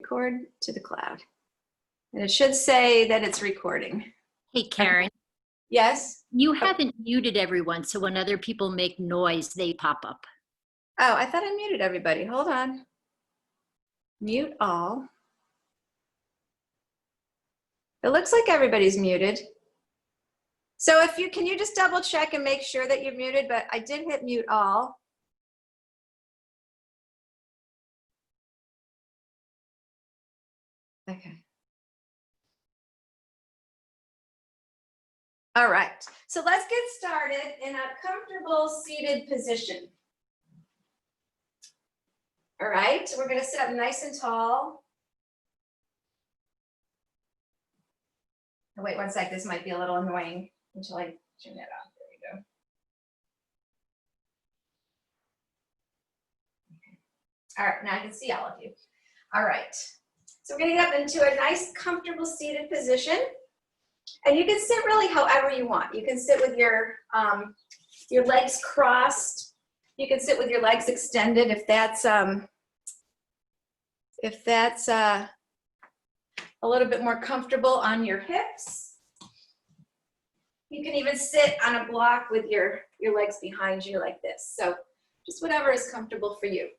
Record to the cloud. And it should say that it's recording. Hey, Karen. Yes? You haven't muted everyone, so when other people make noise, they pop up. Oh, I thought I muted everybody. Hold on. Mute all. It looks like everybody's muted. So if you, can you just double check and make sure that you're muted, but I did hit mute all. Okay. All right, so let's get started in a comfortable seated position. All right, we're going to sit up nice and tall. Oh, wait 1 sec, this might be a little annoying until I turn that on. There we go. Okay. All right, now I can see all of you. All right, so we're going to get up into a nice comfortable seated position. And you can sit really however you want. You can sit with your legs crossed. You can sit with your legs extended if that's a little bit more comfortable on your hips. You can even sit on a block with your legs behind you like this. So just whatever is comfortable for you.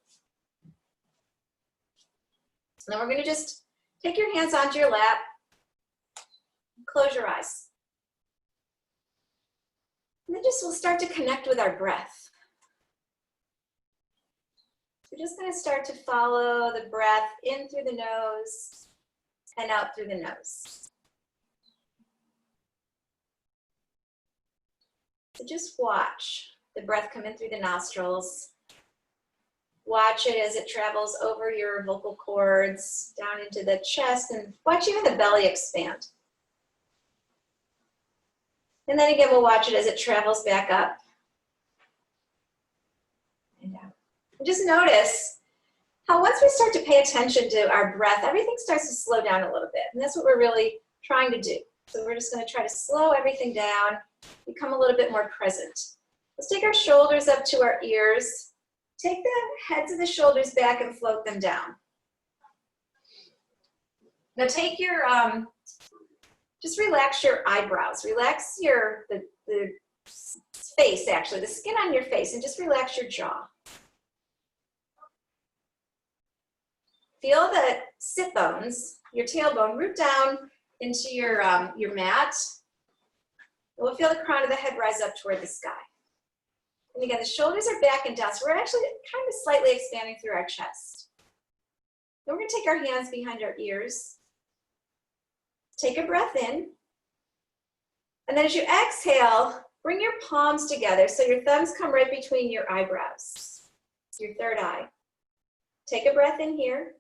And then we're going to just take your hands onto your lap. Close your eyes. And then we'll start to connect with our breath. We're just going to start to follow the breath in through the nose and out through the nose. So just watch the breath come in through the nostrils. Watch it as it travels over your vocal cords, down into the chest, and watch even the belly expand. And then again, we'll watch it as it travels back up and down. And just notice how once we start to pay attention to our breath, everything starts to slow down a little bit. And that's what we're really trying to do. So we're just going to try to slow everything down, become a little bit more present. Let's take our shoulders up to our ears. Take the heads of the shoulders back and float them down. Now take your just relax your eyebrows. Relax the face, actually, the skin on your face, and just relax your jaw. Feel the sit bones, your tailbone, root down into your mat. We'll feel the crown of the head rise up toward the sky. And again, the shoulders are back and down, so we're actually kind of slightly expanding through our chest. Then we're going to take our hands behind our ears. Take a breath in, and then as you exhale, bring your palms together so your thumbs come right between your eyebrows, your third eye. Take a breath in here,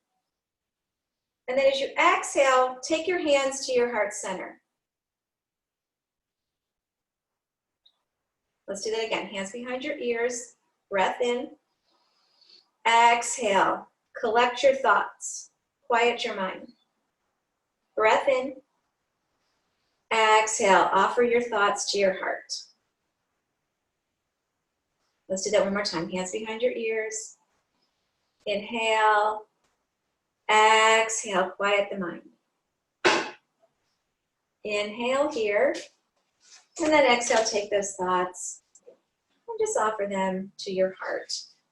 and then as you exhale, take your hands to your heart center. Let's do that again. Hands behind your ears, breath in, exhale, collect your thoughts, quiet your mind. Breath in. Exhale, offer your thoughts to your heart. Let's do that one more time. Hands behind your ears. Inhale. Exhale, quiet the mind. Inhale here. And then exhale, take those thoughts and just offer them to your heart.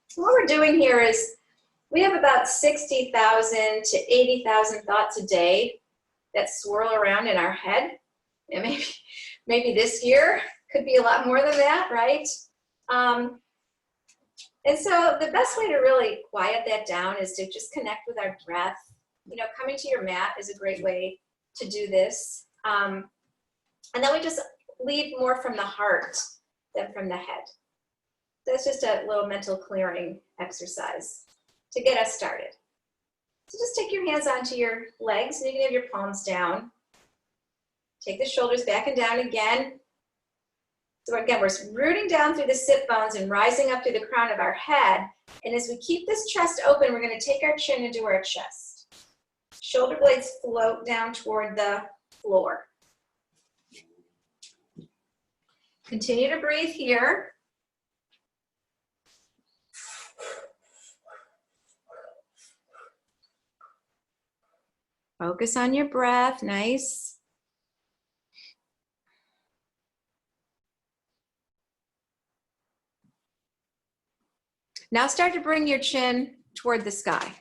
So what we're doing here is we have about 60,000 to 80,000 thoughts a day that swirl around in our head. And maybe this year could be a lot more than that, right? And so the best way to really quiet that down is to just connect with our breath. You know, coming to your mat is a great way to do this. And then we just lead more from the heart than from the head. So it's just a little mental clearing exercise to get us started. So just take your hands onto your legs, and you can have your palms down. Take the shoulders back and down again. So again, we're rooting down through the sit bones and rising up through the crown of our head. And as we keep this chest open, we're going to take our chin into our chest. Shoulder blades float down toward the floor. Continue to breathe here. Focus on your breath, nice. Now start to bring your chin toward the sky.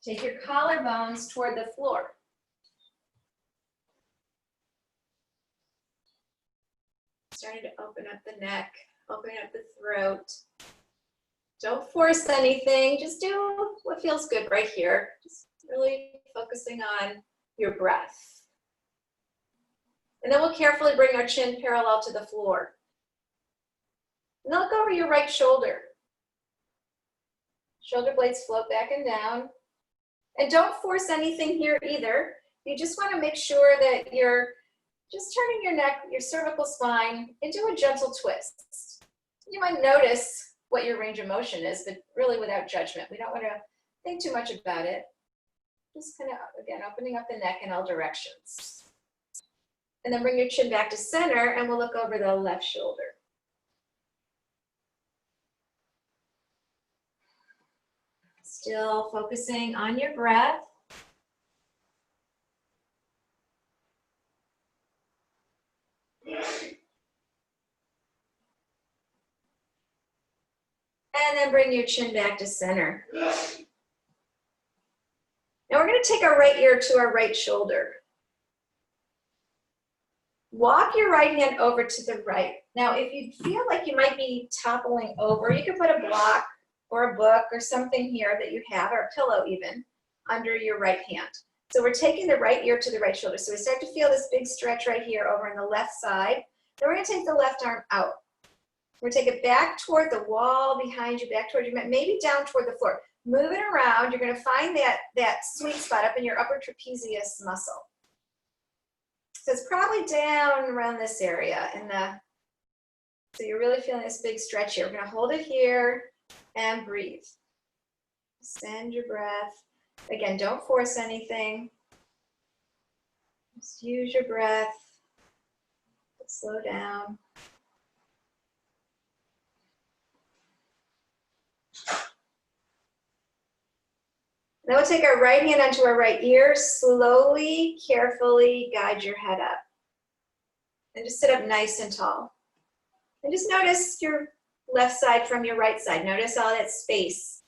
Take your collarbones toward the floor. Starting to open up the neck, open up the throat. Don't force anything, just do what feels good right here. Just really focusing on your breath. And then we'll carefully bring our chin parallel to the floor. And look over your right shoulder. Shoulder blades float back and down. And don't force anything here either. You just want to make sure that you're just turning your neck, your cervical spine into a gentle twist. You might notice what your range of motion is, but really without judgment. We don't want to think too much about it. Just kind of, again, opening up the neck in all directions. And then bring your chin back to center and we'll look over the left shoulder. Still focusing on your breath. And then bring your chin back to center. Now we're going to take our right ear to our right shoulder. Walk your right hand over to the right. Now, if you feel like you might be toppling over, you can put a block or a book or something here that you have, or a pillow even, under your right hand. So we're taking the right ear to the right shoulder. So we start to feel this big stretch right here over on the left side. Then we're going to take the left arm out. We're going to take it back toward the wall behind you, back toward your mat, maybe down toward the floor. Move it around. You're going to find that sweet spot up in your upper trapezius muscle. So it's probably down around this area. So you're really feeling this big stretch here. We're going to hold it here and breathe. Send your breath. Again, don't force anything. Just use your breath. Slow down. Then we'll take our right hand onto our right ear, slowly, carefully guide your head up. And just sit up nice and tall. And just notice your left side from your right side. Notice all that space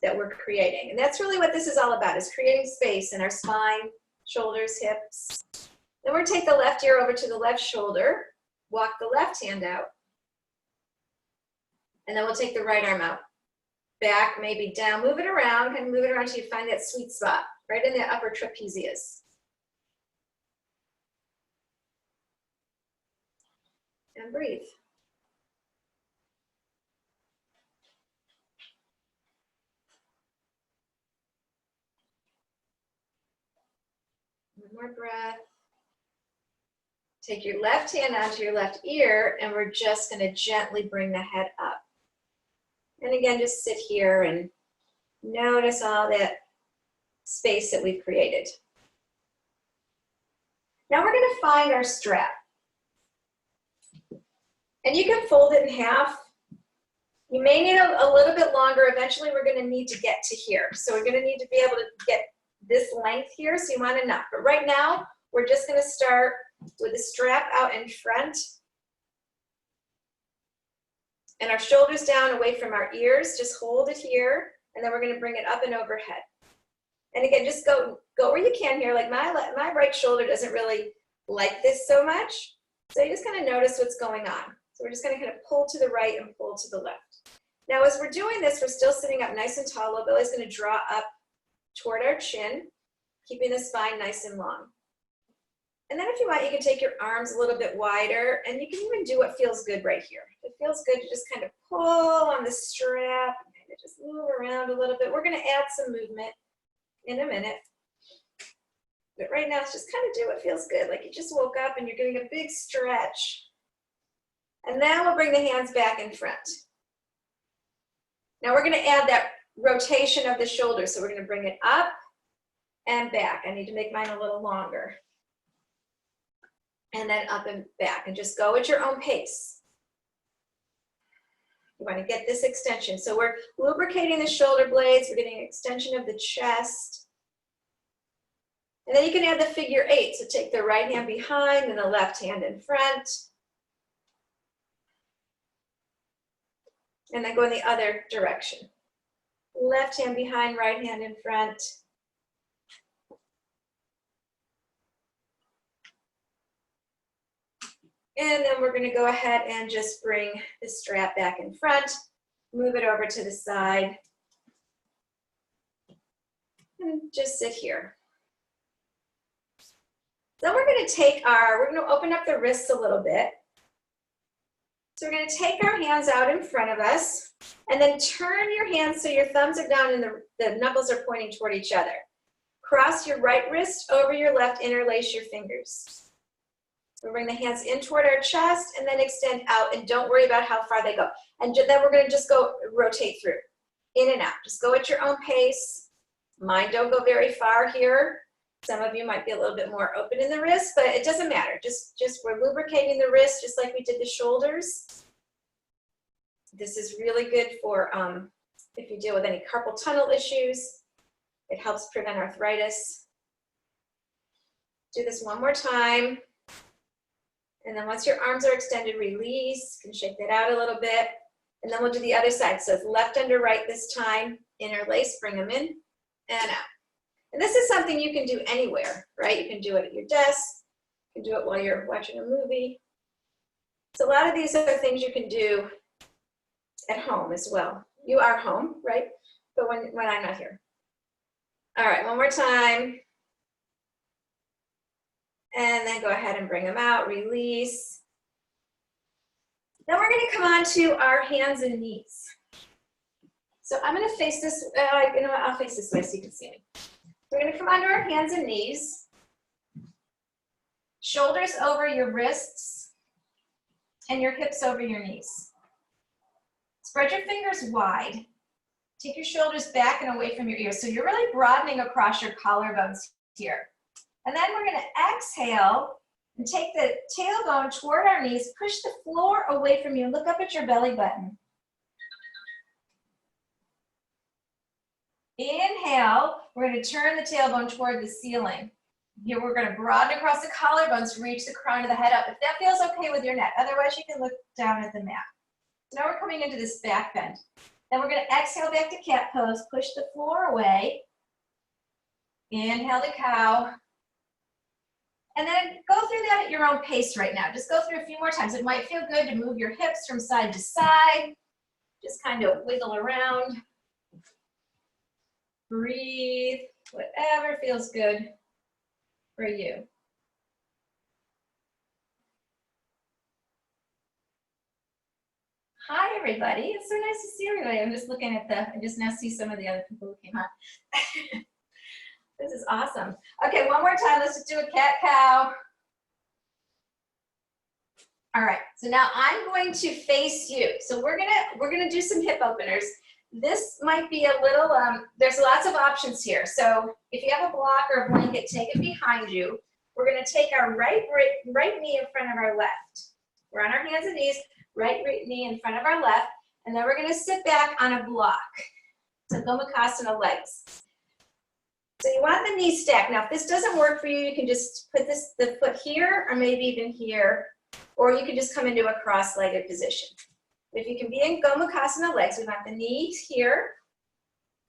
that we're creating. And that's really what this is all about, is creating space in our spine, shoulders, hips. Then we're going to take the left ear over to the left shoulder, walk the left hand out. And then we'll take the right arm out. Back, maybe down, move it around, and move it around until you find that sweet spot, right in the upper trapezius. And breathe. One more breath. Take your left hand onto your left ear, and we're just going to gently bring the head up. And again, just sit here and notice all that space that we've created. Now we're going to find our strap. And you can fold it in half. You may need a little bit longer. Eventually, we're going to need to get to here. So we're going to need to be able to get this length here, so you want enough. But right now, we're just going to start with the strap out in front. And our shoulders down away from our ears. Just hold it here. And then we're going to bring it up and overhead. And again, just go where you can here. Like my right shoulder doesn't really like this so much. So you just kind of notice what's going on. So we're just going to kind of pull to the right and pull to the left. Now, as we're doing this, we're still sitting up nice and tall. Our belly's going to draw up toward our chin, keeping the spine nice and long. And then if you want, you can take your arms a little bit wider, and you can even do what feels good right here. If it feels good to just kind of pull on the strap and kind of just move around a little bit. We're going to add some movement in a minute. But right now, it's just kind of do what feels good. Like you just woke up and you're getting a big stretch. And now we'll bring the hands back in front. Now we're going to add that rotation of the shoulder. So we're going to bring it up and back. I need to make mine a little longer. And then up and back, and just go at your own pace. You want to get this extension. So we're lubricating the shoulder blades. We're getting an extension of the chest. And then you can add the figure 8. So take the right hand behind and the left hand in front. And then go in the other direction. Left hand behind, right hand in front. And then we're going to go ahead and just bring the strap back in front, move it over to the side, and just sit here. Then we're going to open up the wrists a little bit. So we're going to take our hands out in front of us, and then turn your hands so your thumbs are down and the knuckles are pointing toward each other. Cross your right wrist over your left, interlace your fingers. We'll bring the hands in toward our chest and then extend out, and don't worry about how far they go. And then we're going to just go rotate through, in and out. Just go at your own pace. Mine don't go very far here. Some of you might be a little bit more open in the wrist, but it doesn't matter. Just we're lubricating the wrist just like we did the shoulders. This is really good for if you deal with any carpal tunnel issues. It helps prevent arthritis. Do this one more time. And then once your arms are extended, release. You can shake that out a little bit. And then we'll do the other side. So it's left under right this time. Interlace, bring them in and out. And this is something you can do anywhere, right? You can do it at your desk. You can do it while you're watching a movie. So a lot of these are things you can do at home as well. You are home, right? But when I'm not here. All right, one more time. And then go ahead and bring them out, release. Then we're going to come on to our hands and knees. So I'm going to face this, you know what, I'll face this way so you can see me. We're going to come onto our hands and knees. Shoulders over your wrists and your hips over your knees. Spread your fingers wide. Take your shoulders back and away from your ears. So you're really broadening across your collarbones here. And then we're going to exhale and take the tailbone toward our knees, push the floor away from you, look up at your belly button. Inhale, we're going to turn the tailbone toward the ceiling. Here we're going to broaden across the collarbones to reach the crown of the head up. If that feels okay with your neck, otherwise you can look down at the mat. Now we're coming into this back bend. Then we're going to exhale back to cat pose, push the floor away. Inhale to cow. And then go through that at your own pace right now. Just go through a few more times. It might feel good to move your hips from side to side. Just kind of wiggle around. Breathe, whatever feels good for you. Hi, everybody. It's so nice to see everybody. I'm just looking at I just now see some of the other people who came on. This is awesome. Okay, one more time. Let's just do a cat-cow. All right, so now I'm going to face you. So we're gonna do some hip openers. This might be a little, there's lots of options here. So if you have a block or a blanket, take it behind you. We're gonna take our right knee in front of our left. We're on our hands and knees, right knee in front of our left, and then we're gonna sit back on a block. So Gomukhasana legs. So you want the knees stacked. Now if this doesn't work for you, you can just put the foot here or maybe even here, or you can just come into a cross-legged position. If you can be in Gomukhasana legs, we want the knees here.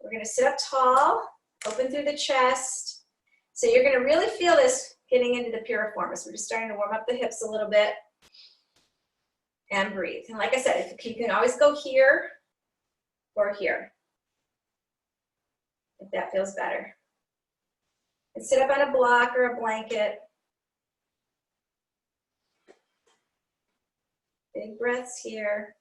We're going to sit up tall, open through the chest. So you're going to really feel this getting into the piriformis. We're just starting to warm up the hips a little bit. And breathe. And like I said, you can always go here or here, if that feels better. And sit up on a block or a blanket. Big breaths here.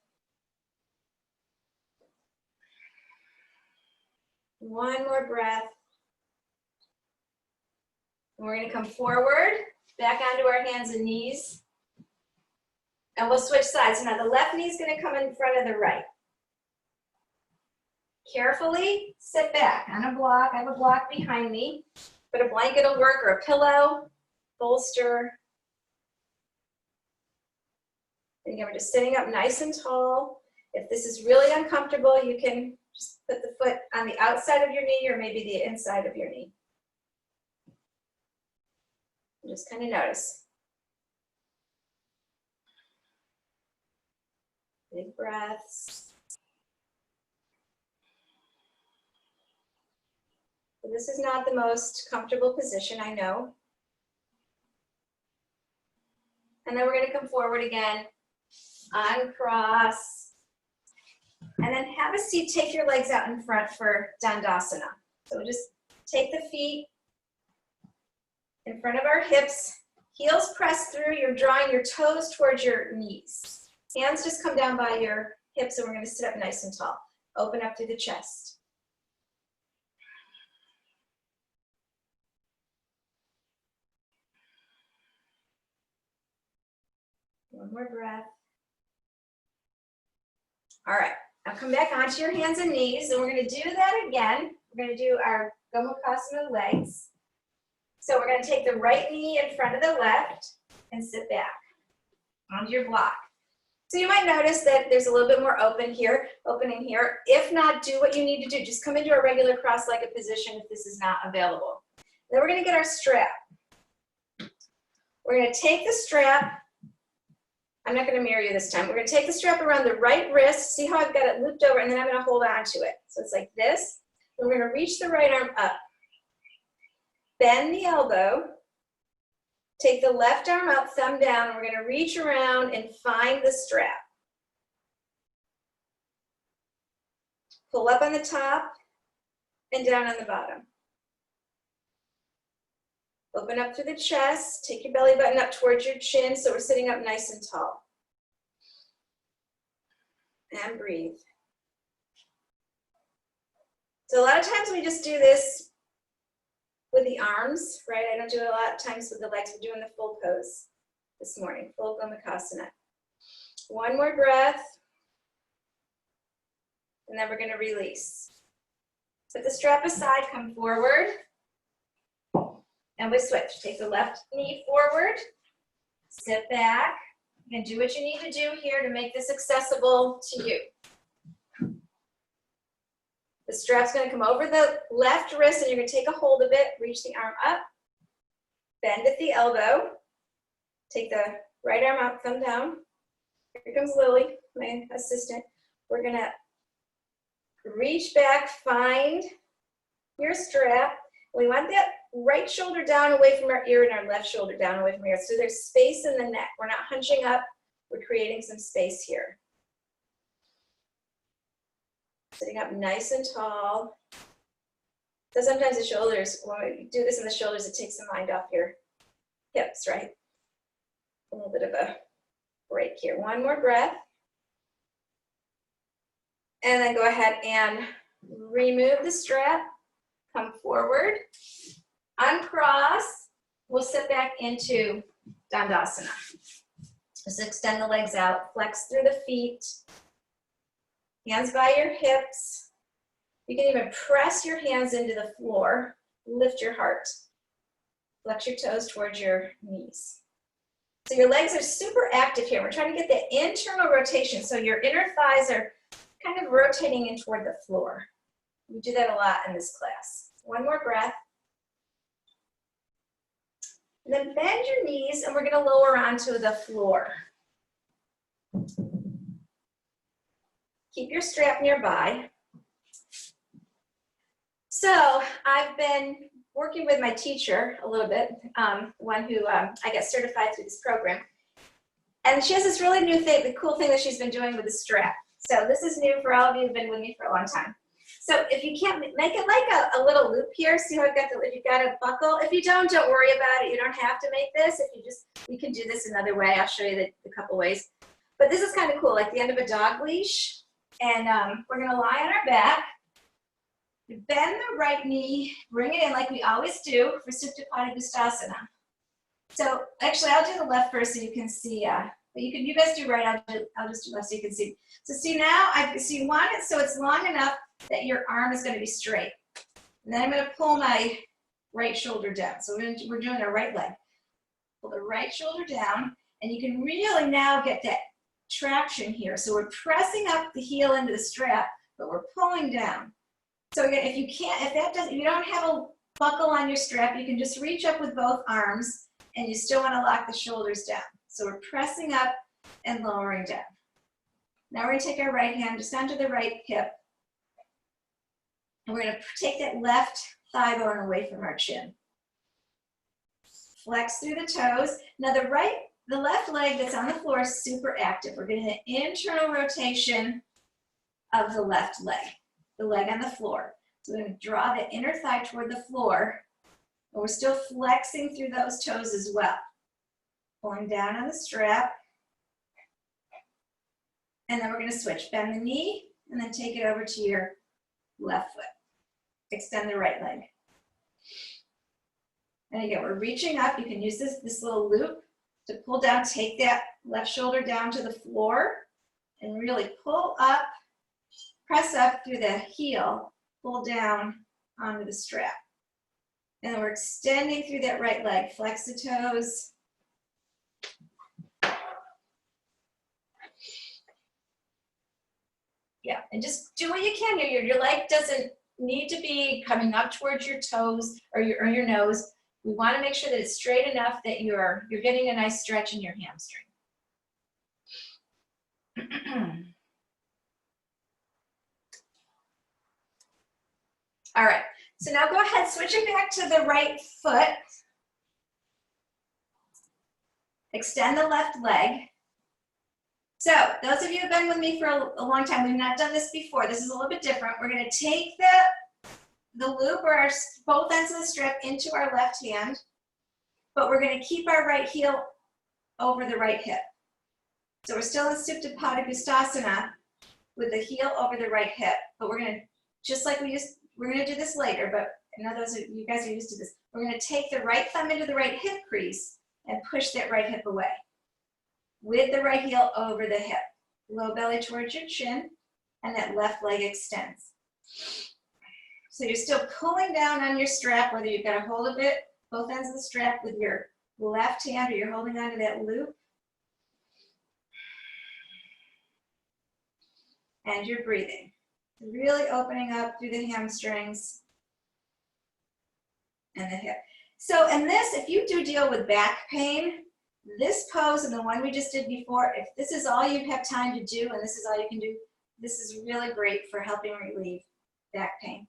One more breath. And we're going to come forward, back onto our hands and knees. And we'll switch sides. So now the left knee is going to come in front of the right. Carefully sit back on a block. I have a block behind me, but a blanket will work, or a pillow, bolster. And again, we're just sitting up nice and tall. If this is really uncomfortable, you can just put the foot on the outside of your knee or maybe the inside of your knee. Just kind of notice. Big breaths. So this is not the most comfortable position, I know. And then we're going to come forward again, uncross, and then have a seat. Take your legs out in front for Dandasana. So just take the feet in front of our hips, heels pressed through. You're drawing your toes towards your knees. Hands just come down by your hips, and we're going to sit up nice and tall. Open up through the chest. One more breath. All right, now come back onto your hands and knees, and we're going to do that again. We're going to do our Gomukhasana legs. So we're going to take the right knee in front of the left and sit back onto your block. So you might notice that there's a little bit more opening here. If not, do what you need to do. Just come into a regular cross-legged position if this is not available. Then we're going to get our strap. We're going to take the strap. I'm not going to mirror you this time. We're going to take the strap around the right wrist. See how I've got it looped over, and then I'm going to hold on to it. So it's like this. And we're going to reach the right arm up. Bend the elbow. Take the left arm up, thumb down, and we're going to reach around and find the strap. Pull up on the top and down on the bottom. Open up through the chest. Take your belly button up towards your chin so we're sitting up nice and tall. And breathe. So a lot of times we just do this with the arms, right? I don't do it a lot of times with the legs. We're doing the full pose this morning, full Gomukhasana. One more breath, and then we're going to release. Put the strap aside, come forward, and we switch. Take the left knee forward, sit back, and do what you need to do here to make this accessible to you. The strap's going to come over the left wrist, and you're going to take a hold of it, reach the arm up, bend at the elbow, take the right arm up, thumb down. Here comes Lily, my assistant. We're going to reach back, find your strap. We want that right shoulder down away from our ear and our left shoulder down away from our ear. So there's space in the neck. We're not hunching up. We're creating some space here. Sitting up nice and tall. So sometimes the shoulders, when we do this in the shoulders, it takes the mind off your hips, right? A little bit of a break here. One more breath. And then go ahead and remove the strap. Come forward. Uncross. We'll sit back into Dandasana. Just extend the legs out. Flex through the feet. Hands by your hips. You can even press your hands into the floor. Lift your heart. Flex your toes towards your knees. So your legs are super active here. We're trying to get the internal rotation. So your inner thighs are kind of rotating in toward the floor. We do that a lot in this class. One more breath. And then bend your knees, and we're going to lower onto the floor. Keep your strap nearby. So I've been working with my teacher a little bit, one who I got certified through this program. And she has this really new thing, the cool thing that she's been doing with the strap. So this is new for all of you who've been with me for a long time. So if you can't, make it like a little loop here. See how I've got if you've got a buckle. If you don't worry about it. You don't have to make this. If you just, we can do this another way. I'll show you the couple ways. But this is kind of cool, like the end of a dog leash. And we're going to lie on our back. Bend the right knee, bring it in like we always do for Supta Pada Gustasana. So actually, I'll do the left first so you can see. But you guys do right. I'll just do left so you can see. So see now, you want it so it's long enough that your arm is going to be straight. And then I'm going to pull my right shoulder down. So we're doing our right leg. Pull the right shoulder down, and you can really now get that traction here. So we're pressing up the heel into the strap, but we're pulling down. So again, if you don't have a buckle on your strap, you can just reach up with both arms, and you still want to lock the shoulders down. So we're pressing up and lowering down. Now we're going to take our right hand just onto the right hip, and we're going to take that left thigh bone away from our chin. Flex through the toes. Now the left leg that's on the floor is super active. We're getting an internal rotation of the left leg, the leg on the floor. So we're going to draw the inner thigh toward the floor, and we're still flexing through those toes as well. Pulling down on the strap. And then we're going to switch. Bend the knee, and then take it over to your left foot. Extend the right leg. And again, we're reaching up. You can use this little loop to pull down, take that left shoulder down to the floor, and really pull up, press up through the heel, pull down onto the strap. And then we're extending through that right leg. Flex the toes. Yeah, and just do what you can here. Your leg doesn't need to be coming up towards your toes or your nose. We want to make sure that it's straight enough that you're getting a nice stretch in your hamstring. All right, so now go ahead, switching back to the right foot. Extend the left leg. So those of you who have been with me for a long time, we've not done this before. This is a little bit different. We're going to take the loop or both ends of the strap into our left hand, but we're going to keep our right heel over the right hip. So we're still in Supta Pada Gustasana with the heel over the right hip, but we're going to, just like we're going to do this later, but I know you guys are used to this. We're going to take the right thumb into the right hip crease and push that right hip away with the right heel over the hip. Low belly towards your chin, and that left leg extends. So you're still pulling down on your strap, whether you've got a hold of it, both ends of the strap with your left hand, or you're holding onto that loop. And you're breathing. Really opening up through the hamstrings and the hip. So in this, if you do deal with back pain, this pose and the one we just did before, if this is all you have time to do and this is all you can do, this is really great for helping relieve back pain.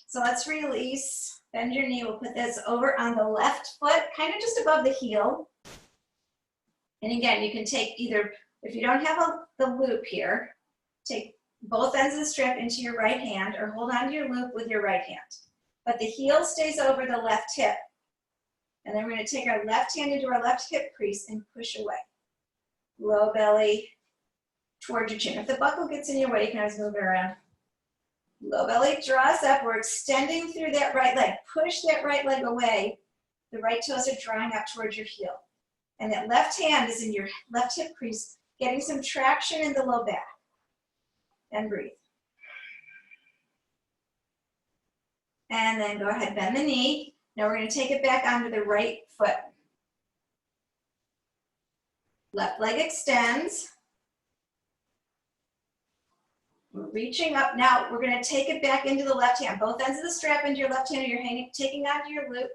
So let's release, bend your knee. We'll put this over on the left foot, kind of just above the heel. And again, you can take either, if you don't have the loop here, take both ends of the strap into your right hand or hold on to your loop with your right hand. But the heel stays over the left hip. And then we're going to take our left hand into our left hip crease and push away. Low belly towards your chin. If the buckle gets in your way, you can always move it around. Low belly draws up. We're extending through that right leg. Push that right leg away. The right toes are drawing up towards your heel. And that left hand is in your left hip crease, getting some traction in the low back. And breathe. And then go ahead, bend the knee. Now we're going to take it back onto the right foot. Left leg extends. We're reaching up. Now we're going to take it back into the left hand. Both ends of the strap into your left hand, or you're taking onto your loop.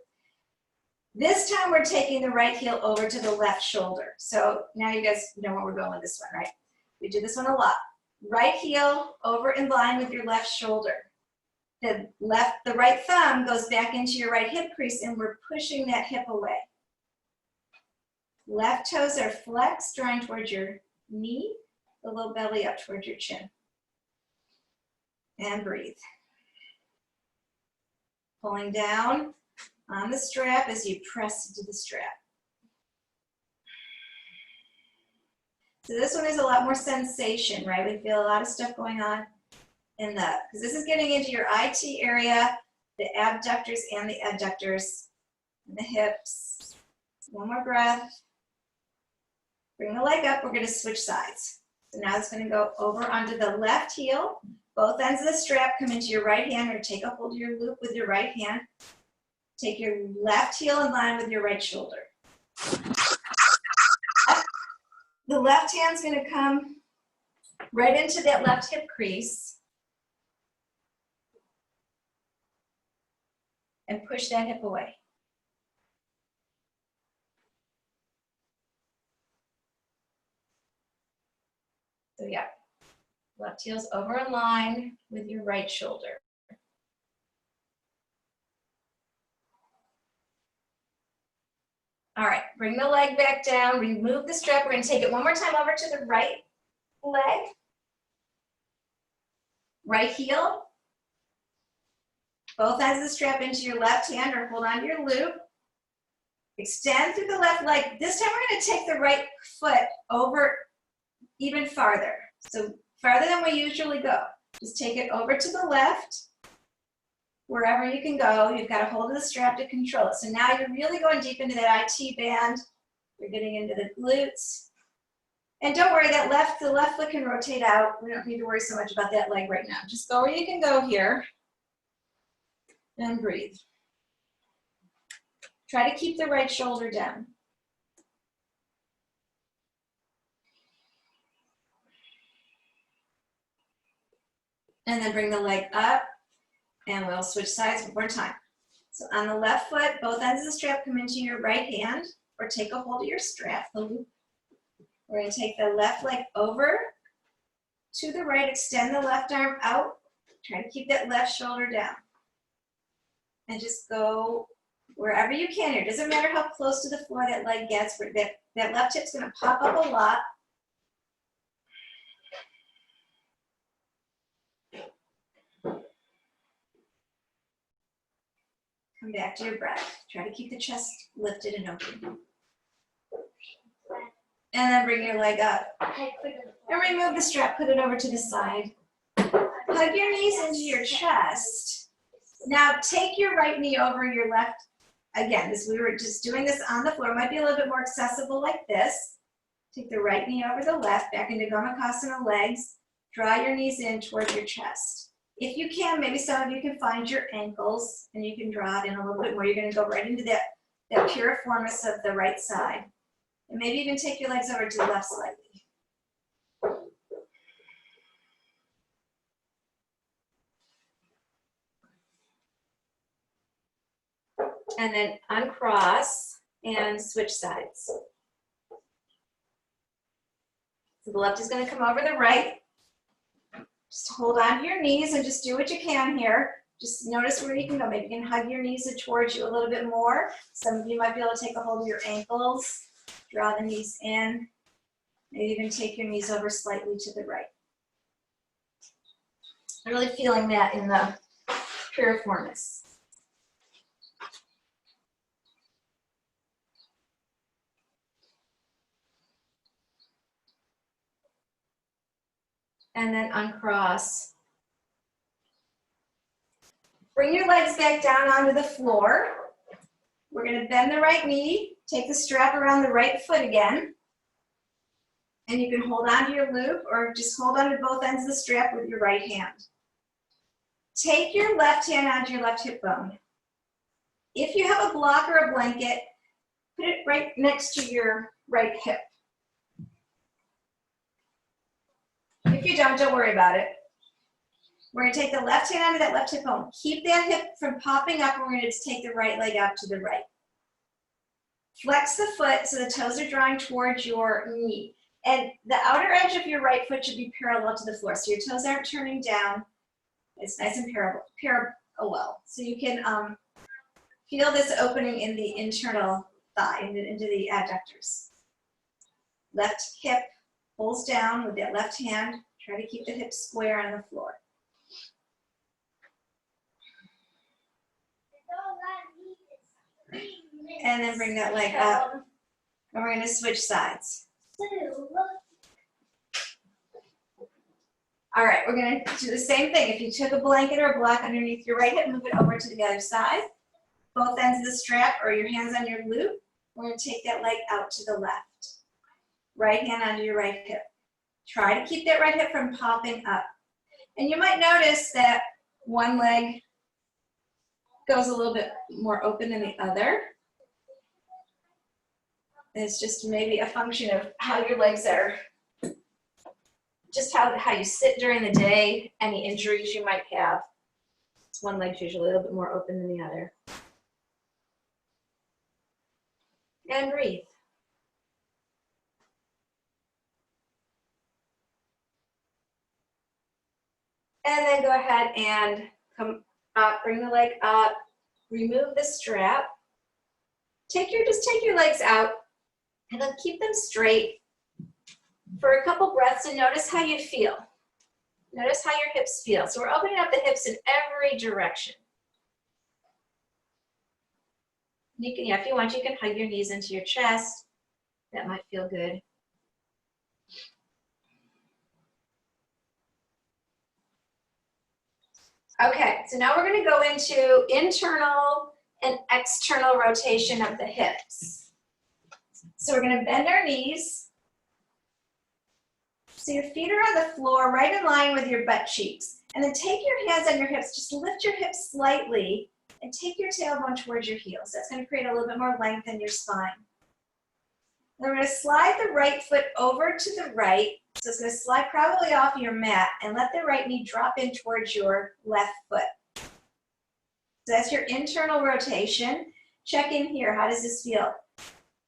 This time we're taking the right heel over to the left shoulder. So now you guys know where we're going with this one, right? We do this one a lot. Right heel over in line with your left shoulder. The right thumb goes back into your right hip crease, and we're pushing that hip away. Left toes are flexed, drawing towards your knee, the low belly up towards your chin. And breathe. Pulling down on the strap as you press into the strap. So this one is a lot more sensation, right? We feel a lot of stuff going on in because this is getting into your IT area, the abductors and the adductors, and the hips. One more breath. Bring the leg up. We're going to switch sides. So now it's going to go over onto the left heel. Both ends of the strap come into your right hand, or take a hold of your loop with your right hand. Take your left heel in line with your right shoulder. the left hand's gonna come right into that left hip crease and push that hip away. So yeah, left heel's over in line with your right shoulder. All right, bring the leg back down, remove the strap. We're gonna take it one more time over to the right leg. Right heel. Both ends of the strap into your left hand or hold on to your loop. Extend through the left leg. This time we're gonna take the right foot over even farther. So farther than we usually go. Just take it over to the left. Wherever you can go, you've got a hold of the strap to control it. So now you're really going deep into that IT band. You're getting into the glutes. And don't worry, the left foot can rotate out. We don't need to worry so much about that leg right now. Just go where you can go here and breathe. Try to keep the right shoulder down. And then bring the leg up. And we'll switch sides one more time. So on the left foot, both ends of the strap come into your right hand, or take a hold of your strap, the loop. We're going to take the left leg over to the right, extend the left arm out, try to keep that left shoulder down. And just go wherever you can here. It doesn't matter how close to the floor that leg gets, but that left hip's going to pop up a lot. Come back to your breath. Try to keep the chest lifted and open. And then bring your leg up. And remove the strap, put it over to the side. Hug your knees into your chest. Now take your right knee over your left. Again, we were just doing this on the floor. It might be a little bit more accessible like this. Take the right knee over the left, back into Gomukhasana legs. Draw your knees in towards your chest. If you can, maybe some of you can find your ankles and you can draw it in a little bit more. You're going to go right into that piriformis of the right side. And maybe even take your legs over to the left slightly. And then uncross and switch sides. So the left is going to come over the right. Just hold on to your knees and just do what you can here. Just notice where you can go. Maybe you can hug your knees towards you a little bit more. Some of you might be able to take a hold of your ankles. Draw the knees in. Maybe even take your knees over slightly to the right. I'm really feeling that in the piriformis. And then uncross. Bring your legs back down onto the floor. We're going to bend the right knee, take the strap around the right foot again. And you can hold on to your loop or just hold on to both ends of the strap with your right hand. Take your left hand onto your left hip bone. If you have a block or a blanket, put it right next to your right hip. If you don't worry about it. We're going to take the left hand onto that left hip bone. Keep that hip from popping up, and we're going to just take the right leg out to the right. Flex the foot so the toes are drawing towards your knee. And the outer edge of your right foot should be parallel to the floor. So your toes aren't turning down. It's nice and parallel. So you can feel this opening in the internal thigh, into the adductors. Left hip pulls down with that left hand. Try to keep the hips square on the floor. And then bring that leg up. And we're going to switch sides. All right, we're going to do the same thing. If you took a blanket or a block underneath your right hip, move it over to the other side. Both ends of the strap or your hands on your loop. We're going to take that leg out to the left. Right hand onto your right hip. Try to keep that right hip from popping up. And you might notice that one leg goes a little bit more open than the other. It's just maybe a function of how your legs are, just how you sit during the day, any injuries you might have. One leg's usually a little bit more open than the other. And breathe. And then go ahead and come up, bring the leg up, remove the strap. Just take your legs out and then keep them straight for a couple breaths and notice how you feel. Notice how your hips feel. So we're opening up the hips in every direction. You can, if you want, you can hug your knees into your chest. That might feel good. Okay, so now we're going to go into internal and external rotation of the hips. So we're going to bend our knees. So your feet are on the floor, right in line with your butt cheeks. And then take your hands on your hips, just lift your hips slightly and take your tailbone towards your heels. That's going to create a little bit more length in your spine. Then we're going to slide the right foot over to the right. So it's going to slide probably off your mat and let the right knee drop in towards your left foot. So that's your internal rotation. Check in here. How does this feel?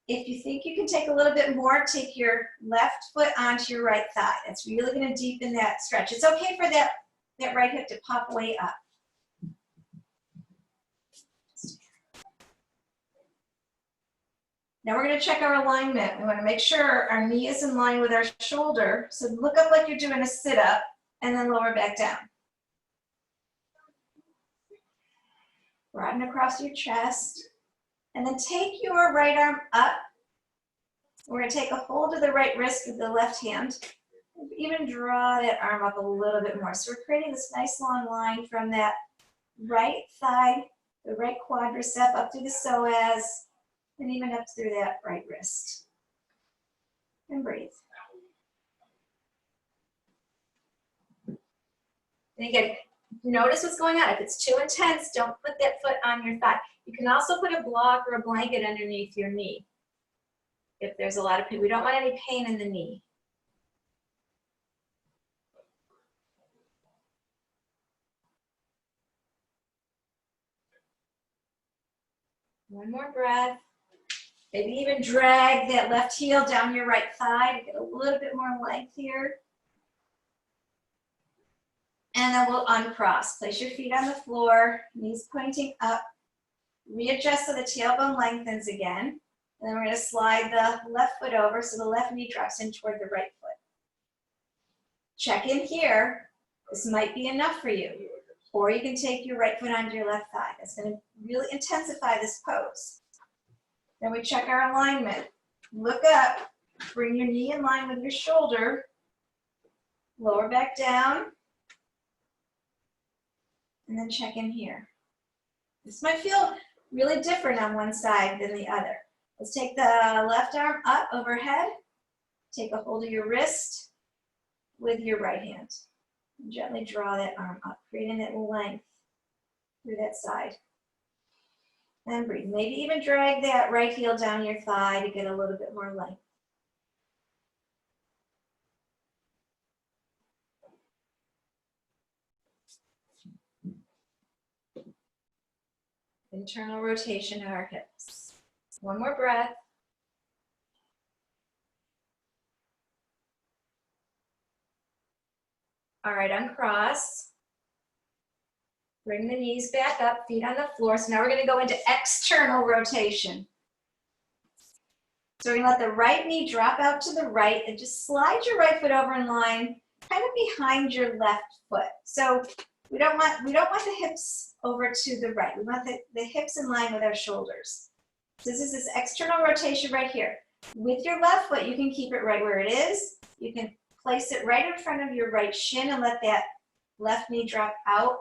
If you think you can take a little bit more, take your left foot onto your right thigh. That's really going to deepen that stretch. It's okay for that right hip to pop way up. Now we're going to check our alignment. We want to make sure our knee is in line with our shoulder. So look up like you're doing a sit-up and then lower back down. Broaden across your chest. And then take your right arm up. We're going to take a hold of the right wrist with the left hand. Even draw that arm up a little bit more. So we're creating this nice long line from that right thigh, the right quadricep up through the psoas, and even up through that right wrist. And breathe. And again, notice what's going on. If it's too intense, don't put that foot on your thigh. You can also put a block or a blanket underneath your knee. If there's a lot of pain, we don't want any pain in the knee. One more breath. Maybe even drag that left heel down your right thigh to get a little bit more length here. And then we'll uncross. Place your feet on the floor, knees pointing up. Readjust so the tailbone lengthens again. And then we're going to slide the left foot over so the left knee drops in toward the right foot. Check in here. This might be enough for you. Or you can take your right foot onto your left thigh. That's going to really intensify this pose. Then we check our alignment. Look up. Bring your knee in line with your shoulder. Lower back down. And then check in here. This might feel really different on one side than the other. Let's take the left arm up overhead. Take a hold of your wrist with your right hand. And gently draw that arm up, creating that length through that side. And breathe. Maybe even drag that right heel down your thigh to get a little bit more length. Internal rotation of our hips. One more breath. All right, uncross. Bring the knees back up, feet on the floor. So now we're going to go into external rotation. So we're going to let the right knee drop out to the right and just slide your right foot over in line, kind of behind your left foot. So we don't want the hips over to the right. We want the hips in line with our shoulders. So this is this external rotation right here. With your left foot, you can keep it right where it is. You can place it right in front of your right shin and let that left knee drop out.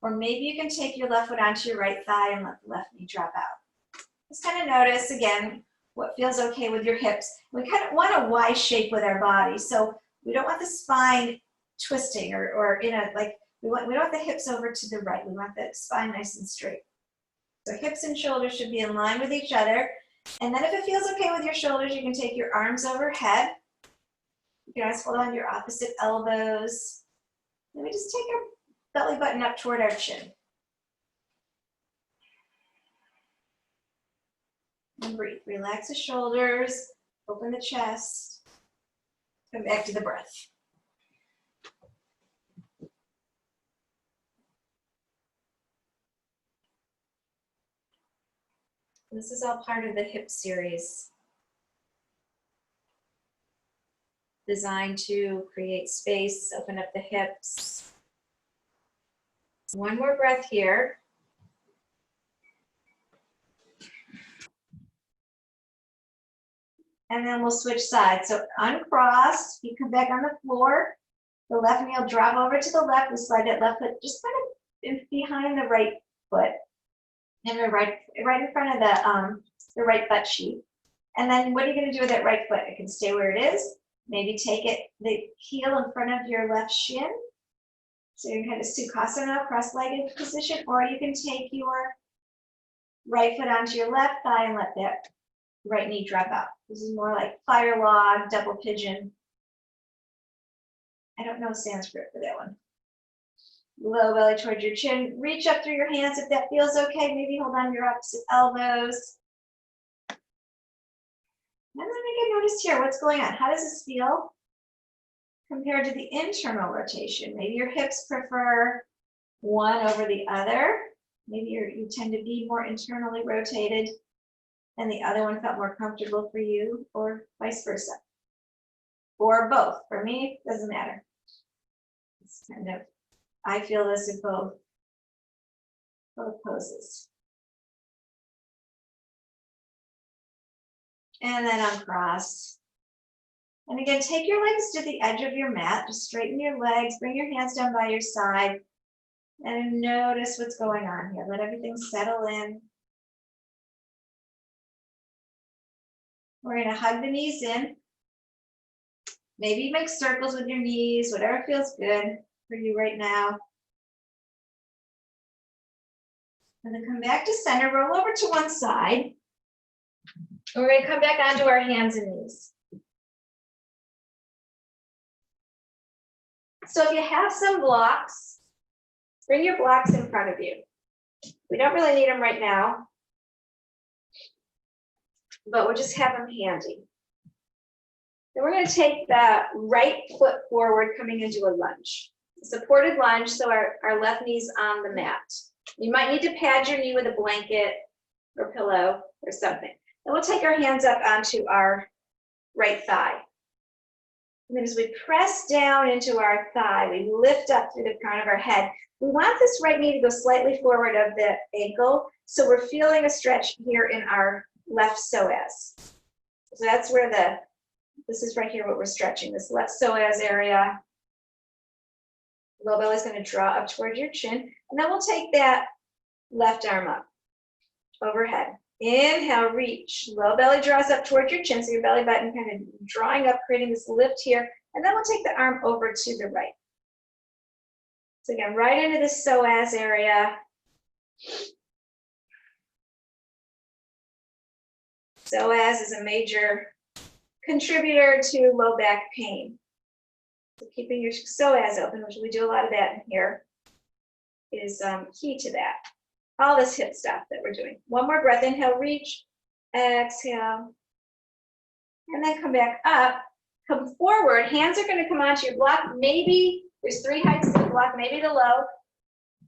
Or maybe you can take your left foot onto your right thigh and let the left knee drop out. Just kind of notice, again, what feels okay with your hips. We kind of want a Y shape with our body. So we don't want the spine twisting or in a, like, we don't want the hips over to the right. We want the spine nice and straight. So hips and shoulders should be in line with each other. And then if it feels okay with your shoulders, you can take your arms overhead. You can always hold on to your opposite elbows. Then we just take our belly button up toward our chin. And breathe. Relax the shoulders, open the chest. Come back to the breath. This is all part of the hip series, designed to create space, open up the hips. One more breath here. And then we'll switch sides. So uncrossed, you come back on the floor. The left knee will drop over to the left. We slide that left foot just kind of behind the right foot. And we're right in front of the right butt cheek. And then what are you going to do with that right foot? It can stay where it is. Maybe take it, the heel in front of your left shin. So you're kind of Sukhasana, cross-legged position, or you can take your right foot onto your left thigh and let that right knee drop out. This is more like fire log, double pigeon. I don't know Sanskrit for that one. Low belly towards your chin. Reach up through your hands if that feels okay. Maybe hold on to your opposite elbows. And then again, notice here, what's going on? How does this feel compared to the internal rotation? Maybe your hips prefer one over the other. Maybe you tend to be more internally rotated and the other one felt more comfortable for you, or vice versa. Or both. For me, it doesn't matter. It's kind of, I feel this in both poses. And then uncross. And again, take your legs to the edge of your mat. Just straighten your legs, bring your hands down by your side, and notice what's going on here. Let everything settle in. We're going to hug the knees in. Maybe make circles with your knees, whatever feels good for you right now. And then come back to center, roll over to one side. And we're going to come back onto our hands and knees. So if you have some blocks, bring your blocks in front of you. We don't really need them right now, but we'll just have them handy. Then we're going to take the right foot forward, coming into a lunge. A supported lunge, so our left knee's on the mat. You might need to pad your knee with a blanket or pillow or something. Then we'll take our hands up onto our right thigh. And then as we press down into our thigh, we lift up through the crown of our head. We want this right knee to go slightly forward of the ankle, so we're feeling a stretch here in our left psoas. So that's where this is right here what we're stretching, this left psoas area. Low belly is going to draw up toward your chin, and then we'll take that left arm up overhead. Inhale, reach. Low belly draws up toward your chin, so your belly button kind of drawing up, creating this lift here. And then we'll take the arm over to the right. So again, right into the psoas area. Psoas is a major contributor to low back pain. So keeping your psoas open, which we do a lot of that in here, is key to that. All this hip stuff that we're doing. One more breath, inhale, reach, exhale, and then come back up, come forward. Hands are going to come onto your block. Maybe there's three heights of the block, maybe the low,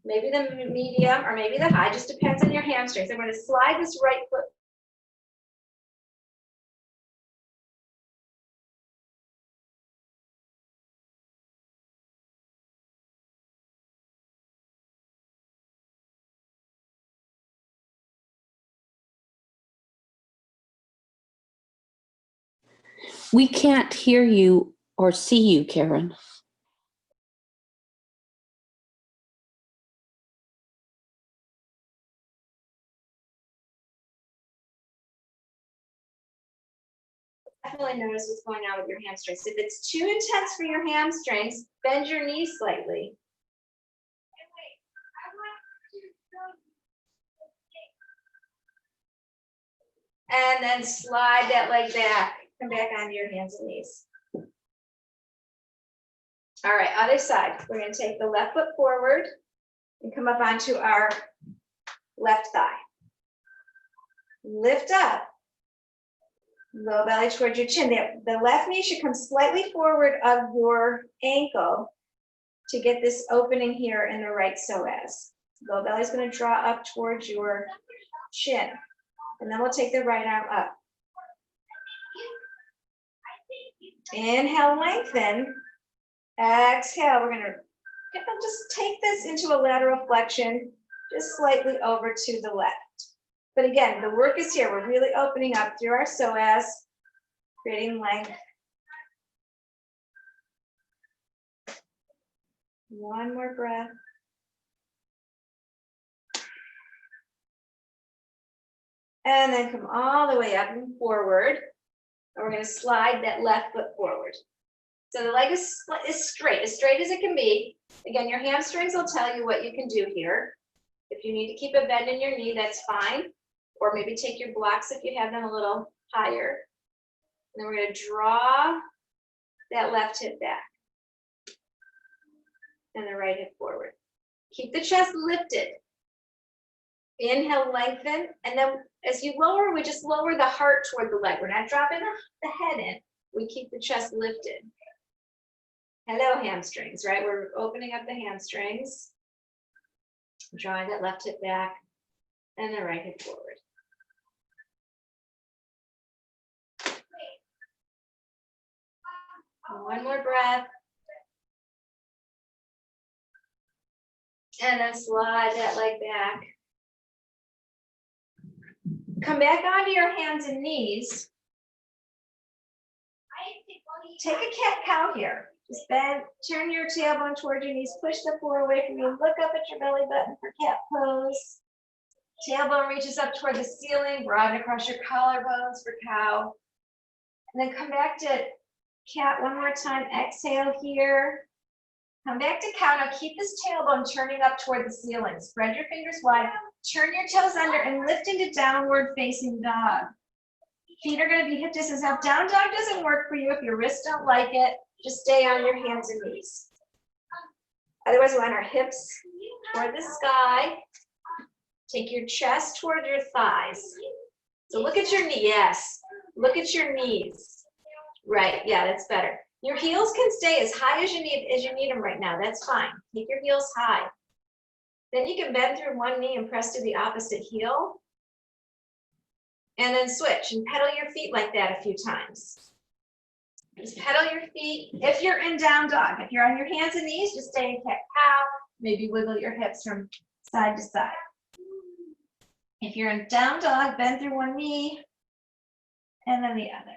maybe the medium, or maybe the high, just depends on your hamstrings. I'm going to slide this right foot. We can't hear you or see you, Karen. Definitely notice what's going on with your hamstrings. If it's too intense for your hamstrings, bend your knees slightly. And then slide that leg back. Come back onto your hands and knees. All right, other side. We're going to take the left foot forward and come up onto our left thigh. Lift up. Low belly towards your chin. The left knee should come slightly forward of your ankle to get this opening here in the right psoas. Low belly is going to draw up towards your chin. And then we'll take the right arm up. Inhale, lengthen. Exhale, we're going to just take this into a lateral flexion, just slightly over to the left. But again, the work is here. We're really opening up through our psoas, creating length. One more breath. And then come all the way up and forward. And we're going to slide that left foot forward. So the leg is straight as it can be. Again, your hamstrings will tell you what you can do here. If you need to keep a bend in your knee, that's fine. Or maybe take your blocks if you have them a little higher. And then we're going to draw that left hip back. And the right hip forward. Keep the chest lifted. Inhale, lengthen. And then as you lower, we just lower the heart toward the leg. We're not dropping the head in. We keep the chest lifted. Hello, hamstrings, right? We're opening up the hamstrings. Drawing that left hip back and the right hip forward. One more breath. And then slide that leg back. Come back onto your hands and knees. Take a cat-cow here. Just bend, turn your tailbone toward your knees, push the floor away from you, look up at your belly button for cat pose. Tailbone reaches up toward the ceiling, broaden across your collarbones for cow. And then come back to cat one more time, exhale here. Come back to cow. Now keep this tailbone turning up toward the ceiling. Spread your fingers wide, turn your toes under and lift into downward facing dog. Feet are going to be hip distance. Now, down dog doesn't work for you if your wrists don't like it. Just stay on your hands and knees. Otherwise, we want our hips toward the sky. Take your chest toward your thighs. So look at your knee. Yes. Look at your knees. Right. Yeah, that's better. Your heels can stay as high as you need them right now. That's fine. Keep your heels high. Then you can bend through one knee and press to the opposite heel. And then switch and pedal your feet like that a few times. Just pedal your feet. If you're in down dog, if you're on your hands and knees, just stay in cat-cow. Maybe wiggle your hips from side to side. If you're in down dog, bend through one knee and then the other.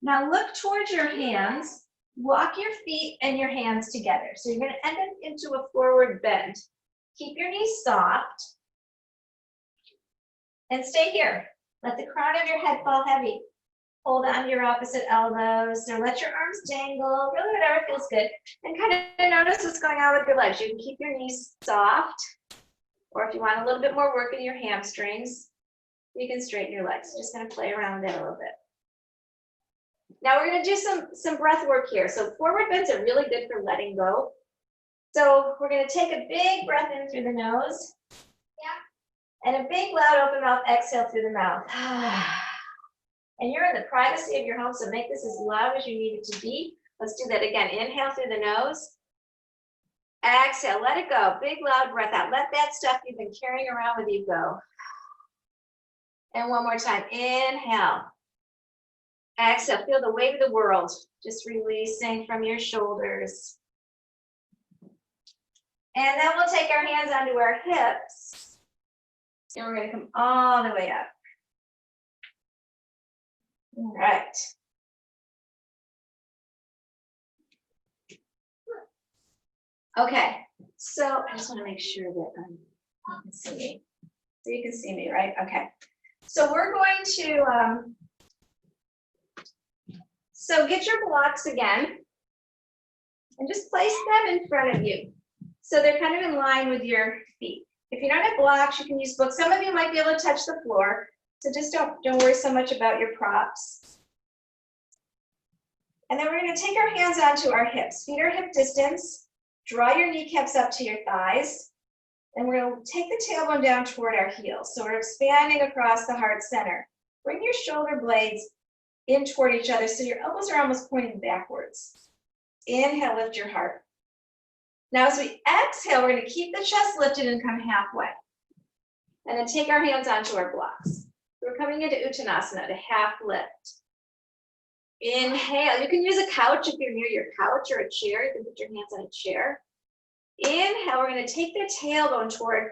Now look towards your hands. Walk your feet and your hands together. So you're going to end up into a forward bend. Keep your knees soft. And stay here. Let the crown of your head fall heavy. Hold on to your opposite elbows. So let your arms dangle. Really whatever feels good. And kind of notice what's going on with your legs. You can keep your knees soft. Or if you want a little bit more work in your hamstrings, you can straighten your legs. Just going to play around with that a little bit. Now we're going to do some breath work here. So forward bends are really good for letting go. So we're going to take a big breath in through the nose. And a big loud open mouth exhale through the mouth. And you're in the privacy of your home, so make this as loud as you need it to be. Let's do that again. Inhale through the nose. Exhale, let it go. Big loud breath out. Let that stuff you've been carrying around with you go. And one more time. Inhale. Exhale, feel the weight of the world just releasing from your shoulders. And then we'll take our hands onto our hips. And we're going to come all the way up. All right. Okay, so I just want to make sure that you can see me. So you can see me, right? Okay. So we're going to, so get your blocks again and just place them in front of you. So they're kind of in line with your feet. If you don't have blocks, you can use books. Some of you might be able to touch the floor, so just don't worry so much about your props. And then we're going to take our hands onto our hips. Feet are hip distance. Draw your kneecaps up to your thighs. And we're going to take the tailbone down toward our heels. So we're expanding across the heart center. Bring your shoulder blades in toward each other so your elbows are almost pointing backwards. Inhale, lift your heart. Now as we exhale, we're going to keep the chest lifted and come halfway. And then take our hands onto our blocks. We're coming into Uttanasana, to half lift. Inhale. You can use a couch if you're near your couch or a chair. You can put your hands on a chair. Inhale. We're going to take the tailbone toward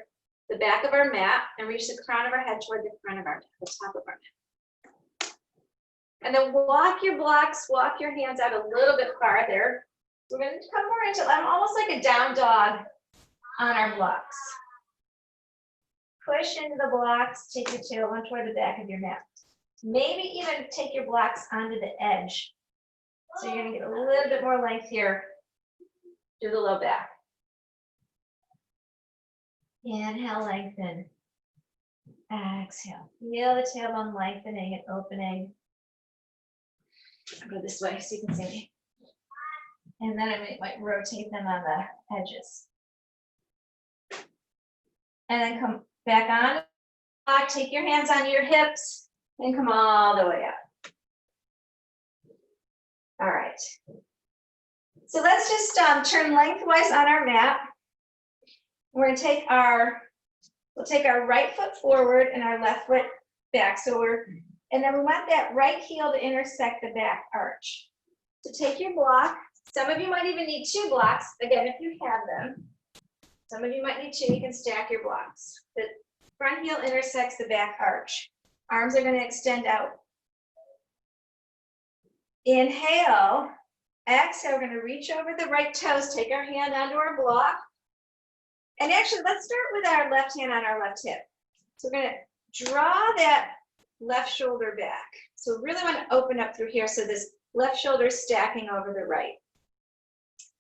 the back of our mat and reach the crown of our head toward the front of our mat, the top of our mat. And then walk your blocks, walk your hands out a little bit farther. We're going to come more into almost like a down dog on our blocks. Push into the blocks, take your tailbone toward the back of your mat. Maybe even take your blocks onto the edge. So you're going to get a little bit more length here through the low back. Inhale, lengthen. Exhale. Feel the tailbone lengthening and opening. I'll go this way so you can see me. And then I might rotate them on the edges. And then come back on. Take your hands on your hips and come all the way up. All right. So let's just turn lengthwise on our mat. We're going to take we'll take our right foot forward and our left foot back. And then we want that right heel to intersect the back arch. So take your block. Some of you might even need 2 blocks, again, if you have them. Some of you might need 2, you can stack your blocks. The front heel intersects the back arch. Arms are going to extend out. Inhale. Exhale, we're going to reach over the right toes, take our hand onto our block. And actually, let's start with our left hand on our left hip. So we're going to draw that left shoulder back. So we really want to open up through here so this left shoulder is stacking over the right.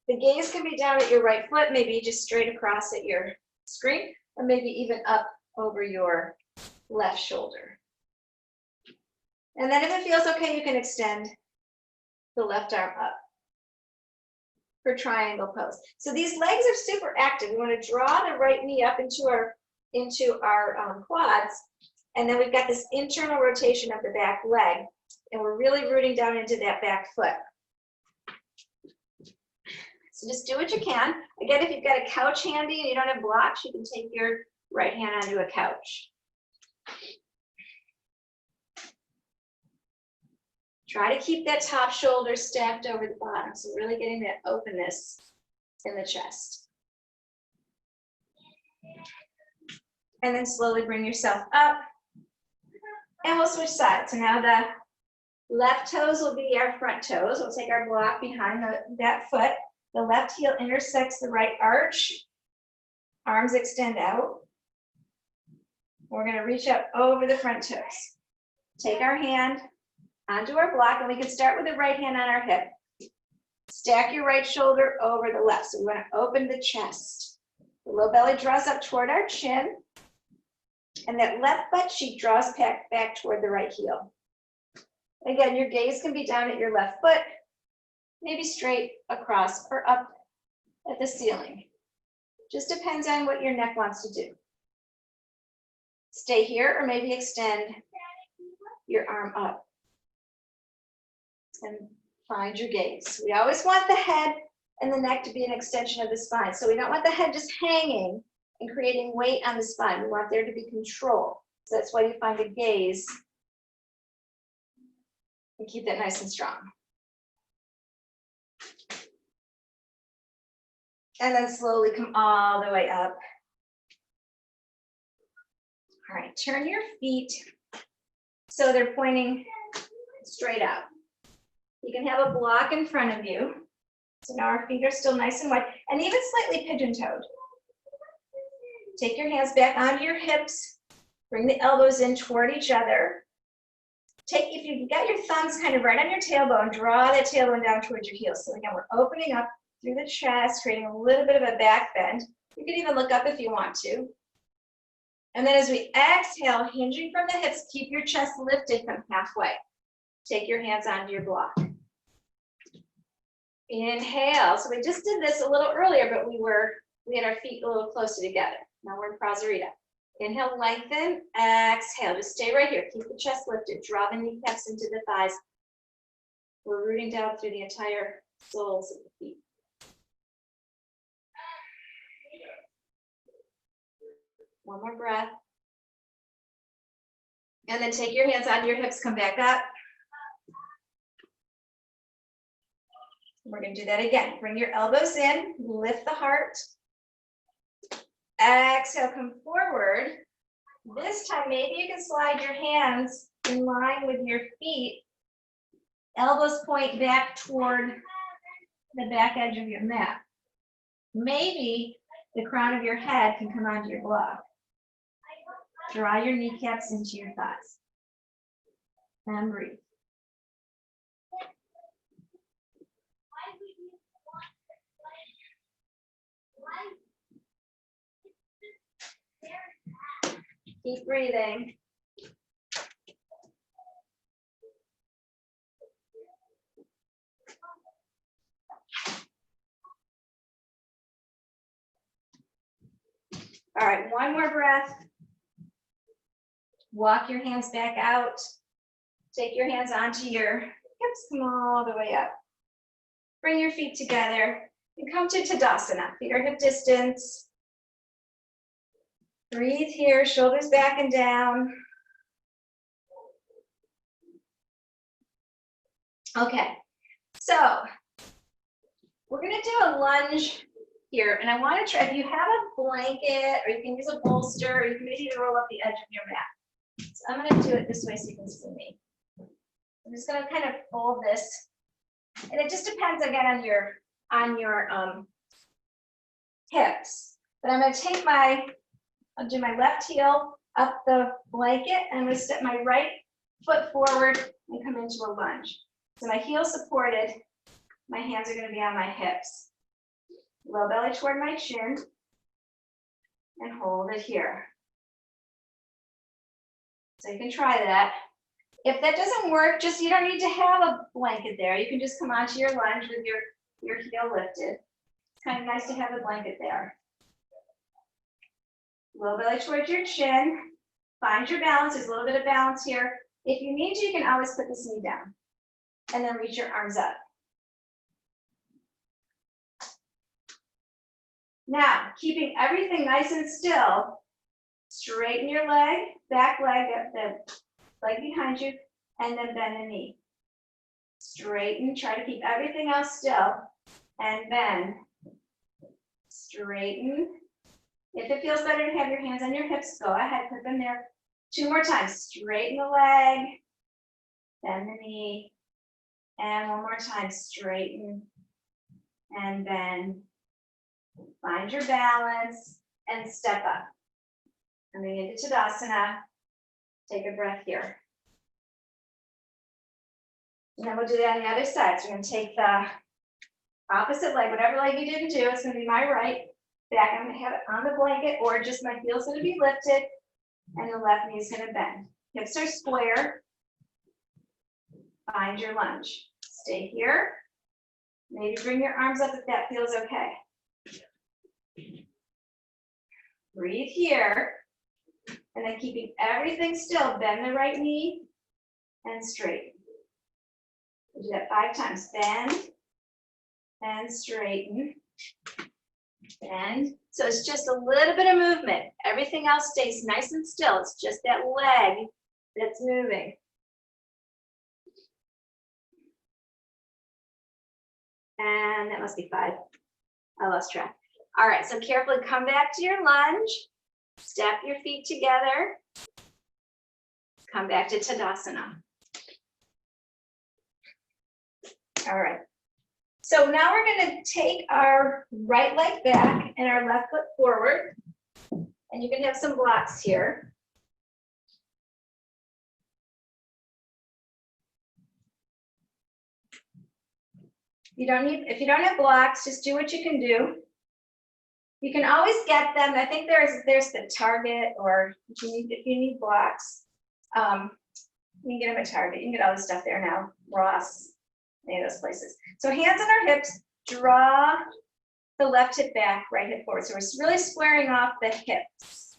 The gaze can be down at your right foot, maybe just straight across at your screen, or maybe even up over your left shoulder. And then if it feels okay, you can extend the left arm up for triangle pose. So these legs are super active. We want to draw the right knee up into our quads, and then we've got this internal rotation of the back leg, and we're really rooting down into that back foot. So just do what you can. Again, if you've got a couch handy and you don't have blocks, you can take your right hand onto a couch. Try to keep that top shoulder stacked over the bottom, so really getting that openness in the chest. And then slowly bring yourself up. And we'll switch sides. So now the left toes will be our front toes. We'll take our block behind that foot. The left heel intersects the right arch. Arms extend out. We're going to reach up over the front toes. Take our hand onto our block, and we can start with the right hand on our hip. Stack your right shoulder over the left. So we want to open the chest. The low belly draws up toward our chin, and that left butt cheek draws back toward the right heel. Again, your gaze can be down at your left foot, maybe straight across or up at the ceiling. Just depends on what your neck wants to do. Stay here or maybe extend your arm up and find your gaze. We always want the head and the neck to be an extension of the spine. So we don't want the head just hanging and creating weight on the spine. We want there to be control. So that's why you find a gaze and keep that nice and strong. And then slowly come all the way up. All right, turn your feet so they're pointing straight out. You can have a block in front of you. So now our feet are still nice and wide and even slightly pigeon-toed. Take your hands back onto your hips. Bring the elbows in toward each other. If you've got your thumbs kind of right on your tailbone, draw that tailbone down towards your heels. So again, we're opening up through the chest, creating a little bit of a back bend. You can even look up if you want to. And then as we exhale, hinging from the hips, keep your chest lifted from halfway. Take your hands onto your block. Inhale. So we just did this a little earlier, but we had our feet a little closer together. Now we're in Prasarita. Inhale, lengthen, exhale. Just stay right here. Keep the chest lifted. Draw the kneecaps into the thighs. We're rooting down through the entire soles of the feet. One more breath. And then take your hands onto your hips, come back up. We're going to do that again. Bring your elbows in, lift the heart. Exhale, come forward. This time, maybe you can slide your hands in line with your feet. Elbows point back toward the back edge of your mat. Maybe the crown of your head can come onto your block. Draw your kneecaps into your thighs. And breathe. Keep breathing. All right, one more breath. Walk your hands back out. Take your hands onto your hips, come all the way up. Bring your feet together and come to Tadasana. Feet are hip distance. Breathe here, shoulders back and down. Okay, so we're gonna do a lunge here, and I want to try, if you have a blanket, or you can use a bolster, or you can maybe roll up the edge of your mat. So I'm gonna do it this way so you can see me. I'm just gonna kind of fold this, and it just depends again on your hips. But I'm gonna take I'll do my left heel up the blanket, and I'm gonna step my right foot forward and come into a lunge. So my heel supported, my hands are gonna be on my hips. Low belly toward my chin, and hold it here. So you can try that. If that doesn't work, you don't need to have a blanket there. You can just come onto your lunge with your heel lifted. It's kind of nice to have a blanket there. Low belly towards your chin. Find your balance. There's a little bit of balance here. If you need to, you can always put this knee down. And then reach your arms up. Now, keeping everything nice and still, straighten your leg, back leg, the leg behind you, and then bend the knee. Straighten, try to keep everything else still, and bend. Straighten. If it feels better to have your hands on your hips, go ahead, put them there. 2 more times. Straighten the leg, bend the knee, and 1 more time. Straighten and bend. Find your balance and step up. Coming into Tadasana. Take a breath here. And then we'll do that on the other side. So we're going to take the opposite leg, whatever leg you didn't do, it's going to be my right. Back, I'm going to have it on the blanket, or just my heel's going to be lifted, and the left knee is going to bend. Hips are square. Find your lunge. Stay here. Maybe bring your arms up if that feels okay. Breathe here, and then keeping everything still, bend the right knee and straighten. We'll do that 5 times. Bend and straighten. Bend. So it's just a little bit of movement. Everything else stays nice and still. It's just that leg that's moving. And that must be 5. I lost track. All right, so carefully come back to your lunge. Step your feet together. Come back to Tadasana. All right. So now we're going to take our right leg back and our left foot forward. And you can have some blocks here. If you don't have blocks, just do what you can do. You can always get them. I think there's the Target, or if you need blocks, you can get them at Target. You can get all this stuff there now. Ross, any of those places. So hands on our hips, draw the left hip back, right hip forward. So we're really squaring off the hips.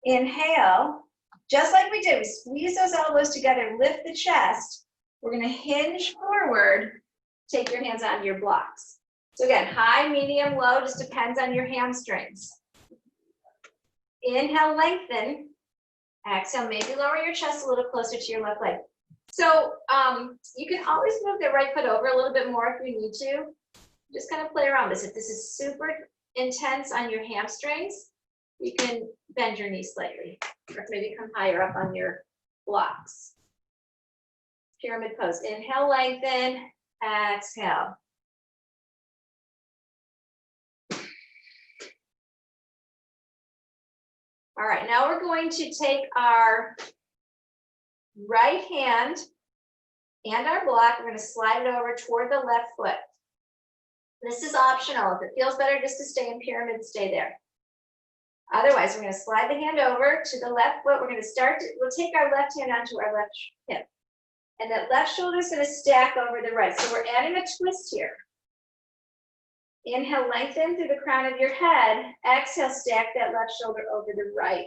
Inhale, just like we did. We squeeze those elbows together, lift the chest. We're gonna hinge forward. Take your hands onto your blocks. So again, high, medium, low, just depends on your hamstrings. Inhale, lengthen. Exhale, maybe lower your chest a little closer to your left leg. So you can always move the right foot over a little bit more if you need to. Just kind of play around this. If this is super intense on your hamstrings, you can bend your knee slightly, or maybe come higher up on your blocks. Pyramid pose. Inhale, lengthen. Exhale. All right, now we're going to take our right hand and our block. We're going to slide it over toward the left foot. This is optional. If it feels better just to stay in pyramid, stay there. Otherwise, we're going to slide the hand over to the left foot. We're going to we'll take our left hand onto our left hip. And that left shoulder is going to stack over the right. So we're adding a twist here. Inhale, lengthen through the crown of your head. Exhale, stack that left shoulder over the right.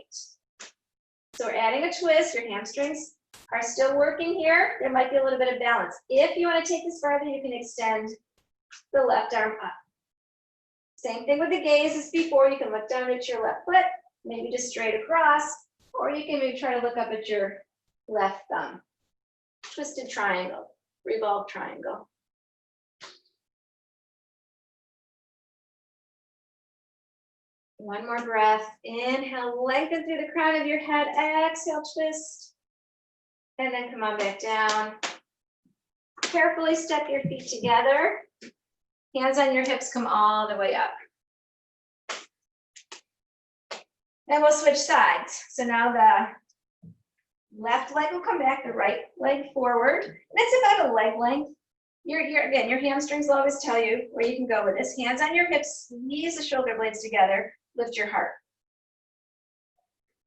So we're adding a twist. Your hamstrings are still working here. There might be a little bit of balance. If you want to take this farther, you can extend the left arm up. Same thing with the gaze as before. You can look down at your left foot, maybe just straight across, or you can maybe try to look up at your left thumb. Twisted triangle, revolved triangle. One more breath. Inhale, lengthen through the crown of your head. Exhale, twist. And then come on back down. Carefully step your feet together. Hands on your hips, come all the way up. And we'll switch sides. So now the left leg will come back, the right leg forward. And it's about a leg length. Again, your hamstrings will always tell you where you can go with this. Hands on your hips, squeeze the shoulder blades together, lift your heart.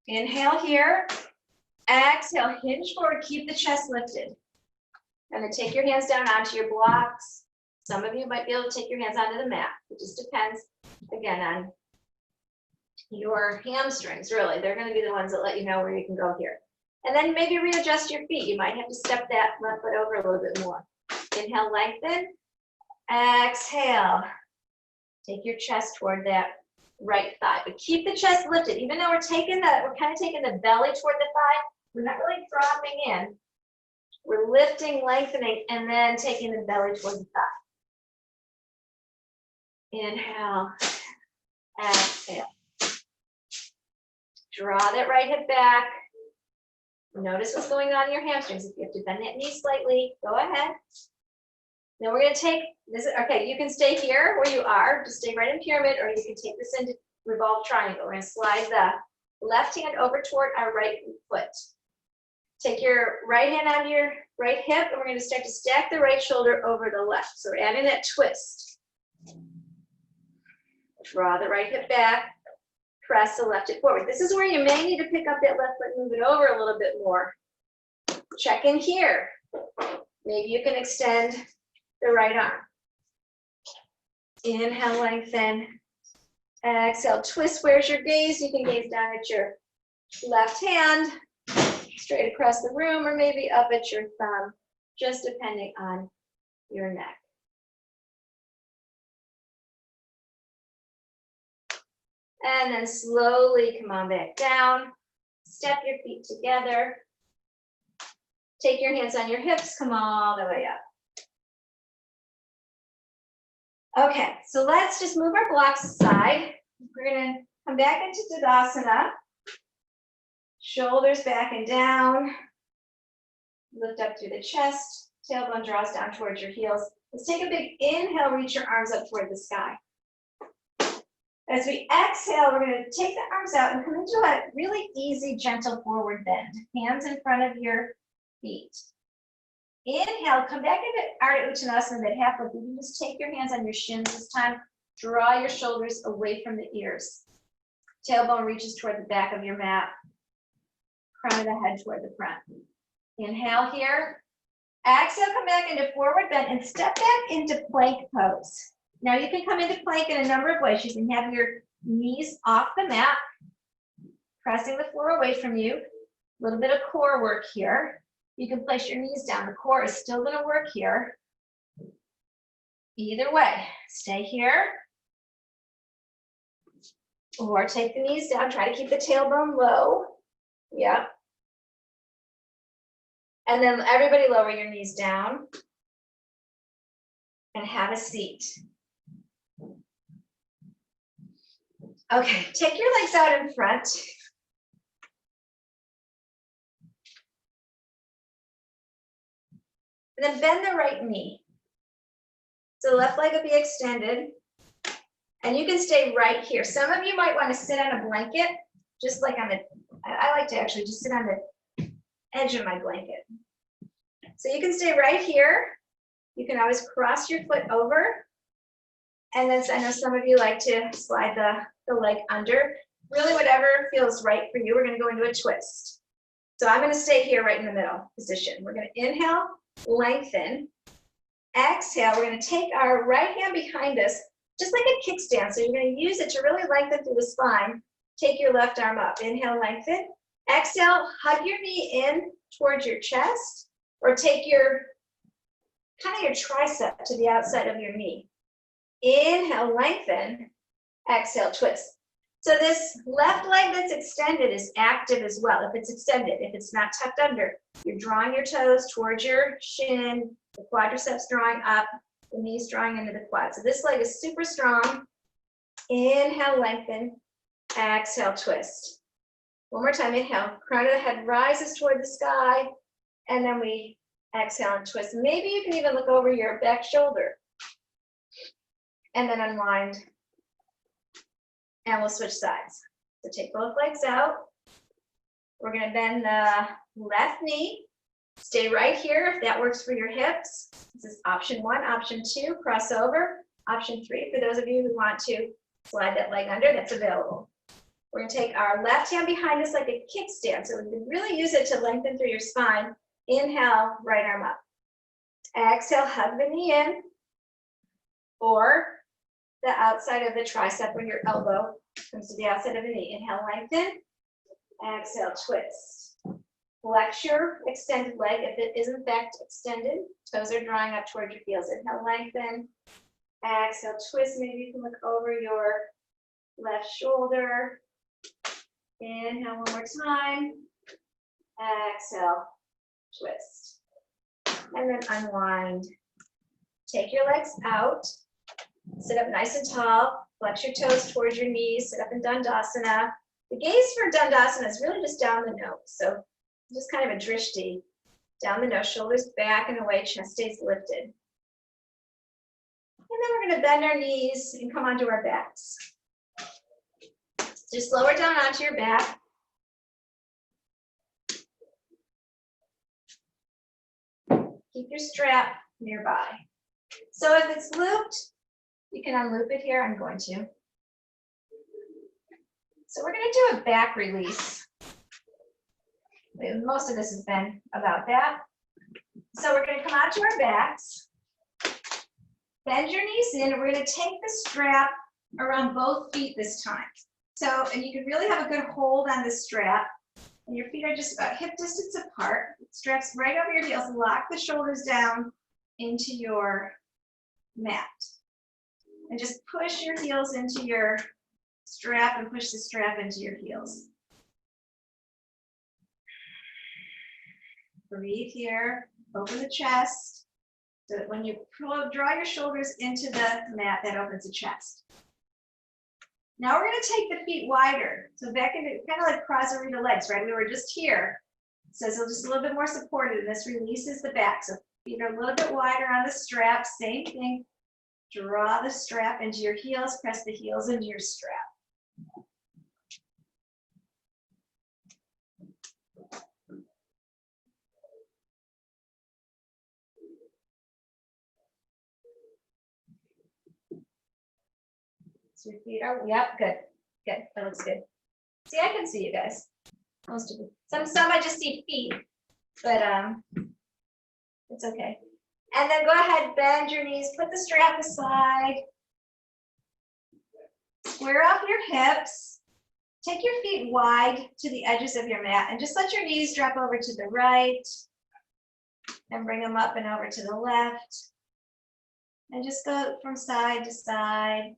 Inhale here. Exhale, hinge forward, keep the chest lifted. And then take your hands down onto your blocks. Some of you might be able to take your hands onto the mat. It just depends, again, on your hamstrings, really. They're going to be the ones that let you know where you can go here. And then maybe readjust your feet. You might have to step that left foot over a little bit more. Inhale, lengthen. Exhale. Take your chest toward that right thigh. But keep the chest lifted. Even though we're kind of taking the belly toward the thigh, we're not really dropping in. We're lifting, lengthening, and then taking the belly toward the thigh. Inhale, exhale. Draw that right hip back. Notice what's going on in your hamstrings. If you have to bend that knee slightly, go ahead. Then we're going to take this. Okay, you can stay here where you are. Just stay right in pyramid, or you can take this into revolved triangle. We're going to slide the left hand over toward our right foot. Take your right hand on your right hip, and we're going to start to stack the right shoulder over the left. So we're adding that twist. Draw the right hip back. Press the left hip forward. This is where you may need to pick up that left foot and move it over a little bit more. Check in here. Maybe you can extend the right arm. Inhale, lengthen. Exhale, twist. Where's your gaze? You can gaze down at your left hand, straight across the room, or maybe up at your thumb, just depending on your neck. And then slowly come on back down. Step your feet together. Take your hands on your hips, come all the way up. Okay, so let's just move our blocks aside. We're gonna come back into Tadasana. Shoulders back and down. Lift up through the chest. Tailbone draws down towards your heels. Let's take a big inhale, reach your arms up toward the sky. As we exhale, we're going to take the arms out and come into a really easy, gentle forward bend. Hands in front of your feet. Inhale, come back into Ardha Uttanasana, that half lift. You can just take your hands on your shins this time. Draw your shoulders away from the ears. Tailbone reaches toward the back of your mat. Crown of the head toward the front. Inhale here. Exhale, come back into forward bend and step back into plank pose. Now you can come into plank in a number of ways. You can have your knees off the mat, pressing the floor away from you. A little bit of core work here. You can place your knees down. The core is still going to work here. Either way, stay here. Or take the knees down. Try to keep the tailbone low. Yep. And then everybody lower your knees down and have a seat. Okay, take your legs out in front. And then bend the right knee. So the left leg will be extended. And you can stay right here. Some of you might want to sit on a blanket, just like on the, I like to actually just sit on the edge of my blanket. So you can stay right here. You can always cross your foot over. And then I know some of you like to slide the leg under. Really whatever feels right for you. We're going to go into a twist. So I'm going to stay here right in the middle position. We're going to inhale, lengthen. Exhale, we're going to take our right hand behind us, just like a kickstand. So you're going to use it to really lengthen through the spine. Take your left arm up. Inhale, lengthen. Exhale, hug your knee in towards your chest, or take your kind of your tricep to the outside of your knee. Inhale, lengthen. Exhale, twist. So this left leg that's extended is active as well. If it's extended, if it's not tucked under, you're drawing your toes towards your shin, the quadriceps drawing up, the knees drawing into the quad. So this leg is super strong. Inhale, lengthen. Exhale, twist. One more time, inhale. Crown of the head rises toward the sky, and then we exhale and twist. Maybe you can even look over your back shoulder. And then unwind. And we'll switch sides. So take both legs out. We're going to bend the left knee. Stay right here if that works for your hips. This is option 1. Option 2, cross over. Option 3, for those of you who want to slide that leg under, that's available. We're going to take our left hand behind us like a kickstand. So we can really use it to lengthen through your spine. Inhale, right arm up. Exhale, hug the knee in. Or the outside of the tricep or your elbow comes to the outside of the knee. Inhale, lengthen. Exhale, twist. Flex your extended leg if it is in fact extended. Toes are drawing up toward your heels. Inhale, lengthen. Exhale, twist. Maybe you can look over your left shoulder. Inhale one more time. Exhale, twist. And then unwind. Take your legs out. Sit up nice and tall. Flex your toes towards your knees. Sit up in Dandasana. The gaze for Dandasana is really just down the nose. So just kind of a drishti. Down the nose, shoulders back and away, chest stays lifted. And then we're going to bend our knees and come onto our backs. Just lower down onto your back. Keep your strap nearby. So if it's looped, you can unloop it here. I'm going to. So we're going to do a back release. Most of this has been about that. So we're going to come out to our backs. Bend your knees in, and we're going to take the strap around both feet this time. So, and you can really have a good hold on the strap. And your feet are just about hip distance apart. Straps right over your heels. Lock the shoulders down into your mat. And just push your heels into your strap and push the strap into your heels. Breathe here. Open the chest. So that when you draw your shoulders into the mat, that opens the chest. Now we're going to take the feet wider. So back into kind of like cross-arena legs, right? We were just here. So it's just a little bit more supported, and this releases the back. So feet are a little bit wider on the strap. Same thing. Draw the strap into your heels. Press the heels into your strap. So your feet are, yep, good. Good, that looks good. See, I can see you guys. Most of you. Some I just see feet, but it's okay. And then go ahead, bend your knees, put the strap aside. Square off your hips. Take your feet wide to the edges of your mat and just let your knees drop over to the right and bring them up and over to the left. And just go from side to side.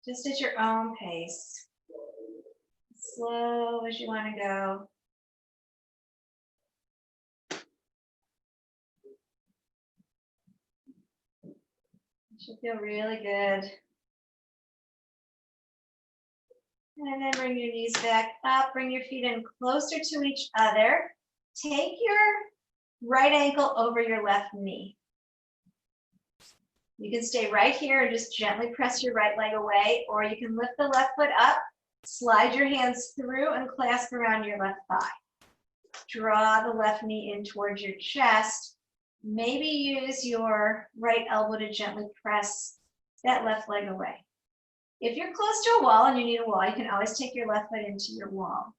Just at your own pace. Slow as you want to go. You should feel really good. And then bring your knees back up, bring your feet in closer to each other. Take your right ankle over your left knee. You can stay right here and just gently press your right leg away, or you can lift the left foot up, slide your hands through and clasp around your left thigh. Draw the left knee in towards your chest. Maybe use your right elbow to gently press that left leg away. If you're close to a wall and you need a wall, you can always take your left foot into your wall.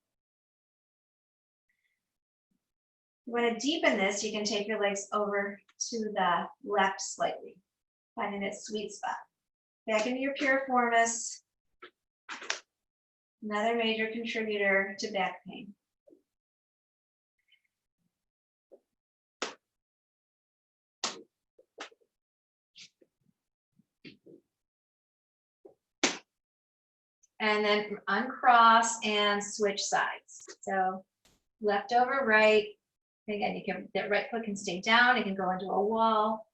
You want to deepen this, you can take your legs over to the left slightly, finding that sweet spot. Back into your piriformis, another major contributor to back pain. And then uncross and switch sides. So left over right. Again, that right foot can stay down. It can go into a wall.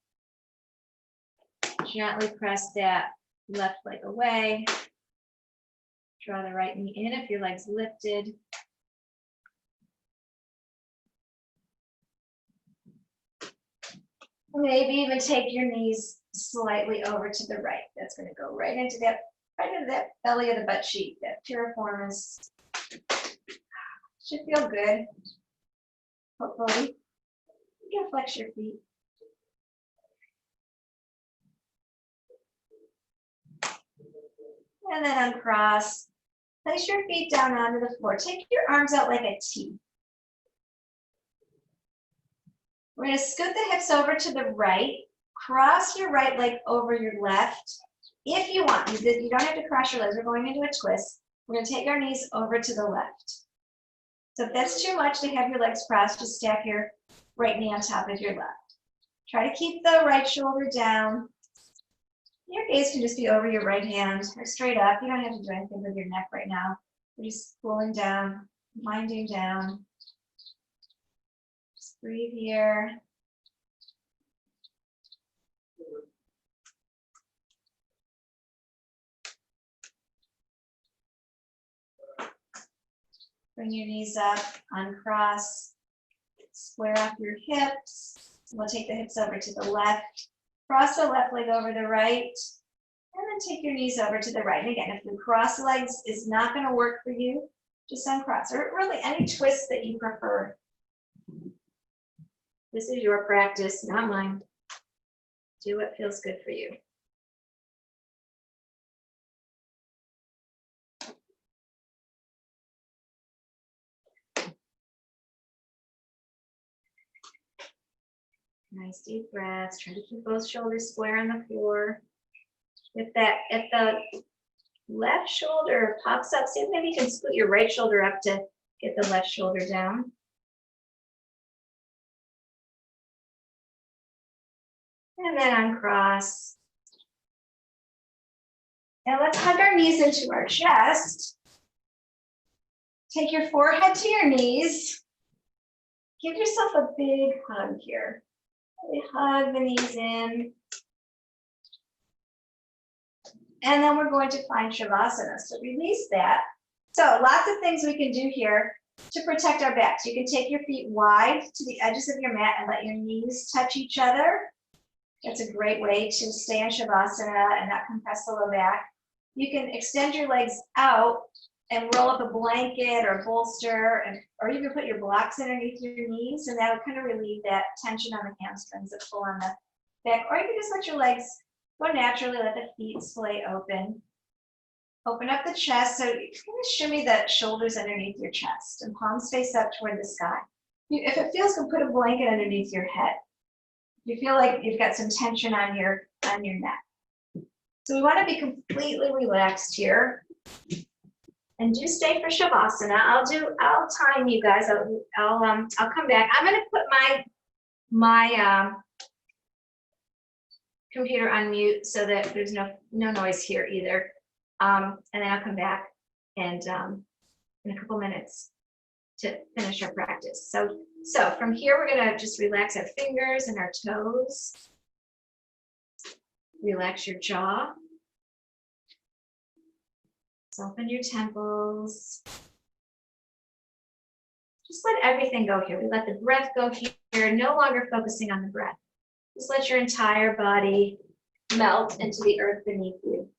Gently press that left leg away. Draw the right knee in if your leg's lifted. Maybe even take your knees slightly over to the right. That's going to go right into that belly of the butt cheek, that piriformis. Should feel good. Hopefully. You can flex your feet. And then uncross. Place your feet down onto the floor. Take your arms out like a T. We're going to scoot the hips over to the right. Cross your right leg over your left. If you want, you don't have to cross your legs. We're going into a twist. We're going to take our knees over to the left. So if that's too much to have your legs crossed, just stack your right knee on top of your left. Try to keep the right shoulder down. Your gaze can just be over your right hand or straight up. You don't have to do anything with your neck right now. We're just cooling down, winding down. Just breathe here. Bring your knees up, uncross, square off your hips. We'll take the hips over to the left, cross the left leg over the right, and then take your knees over to the right. And again, if the cross legs is not going to work for you, just uncross, or really any twist that you prefer. This is your practice, not mine. Do what feels good for you. Nice deep breaths. Try to keep both shoulders square on the floor. If the left shoulder pops up, see if maybe you can scoot your right shoulder up to get the left shoulder down. And then uncross. And let's hug our knees into our chest. Take your forehead to your knees. Give yourself a big hug here. Really hug the knees in. And then we're going to find Shavasana. So release that. So lots of things we can do here to protect our backs. You can take your feet wide to the edges of your mat and let your knees touch each other. That's a great way to stay in Shavasana and not compress the low back. You can extend your legs out and roll up a blanket or bolster, or you can put your blocks underneath your knees, and that would kind of relieve that tension on the hamstrings that pull on the back. Or you can just let your legs Go naturally, let the feet splay open. Open up the chest, so you're gonna shimmy the shoulders underneath your chest and palms face up toward the sky. If it feels good, put a blanket underneath your head. You feel like you've got some tension on your neck. So we want to be completely relaxed here. And do stay for Shavasana. I'll time you guys. I'll come back. I'm gonna put my computer on mute so that there's no noise here either. And then I'll come back and in a couple minutes to finish our practice. So from here, we're gonna just relax our fingers and our toes. Relax your jaw. Soften your temples. Just let everything go here. We let the breath go here, no longer focusing on the breath. Just let your entire body melt into the earth beneath you.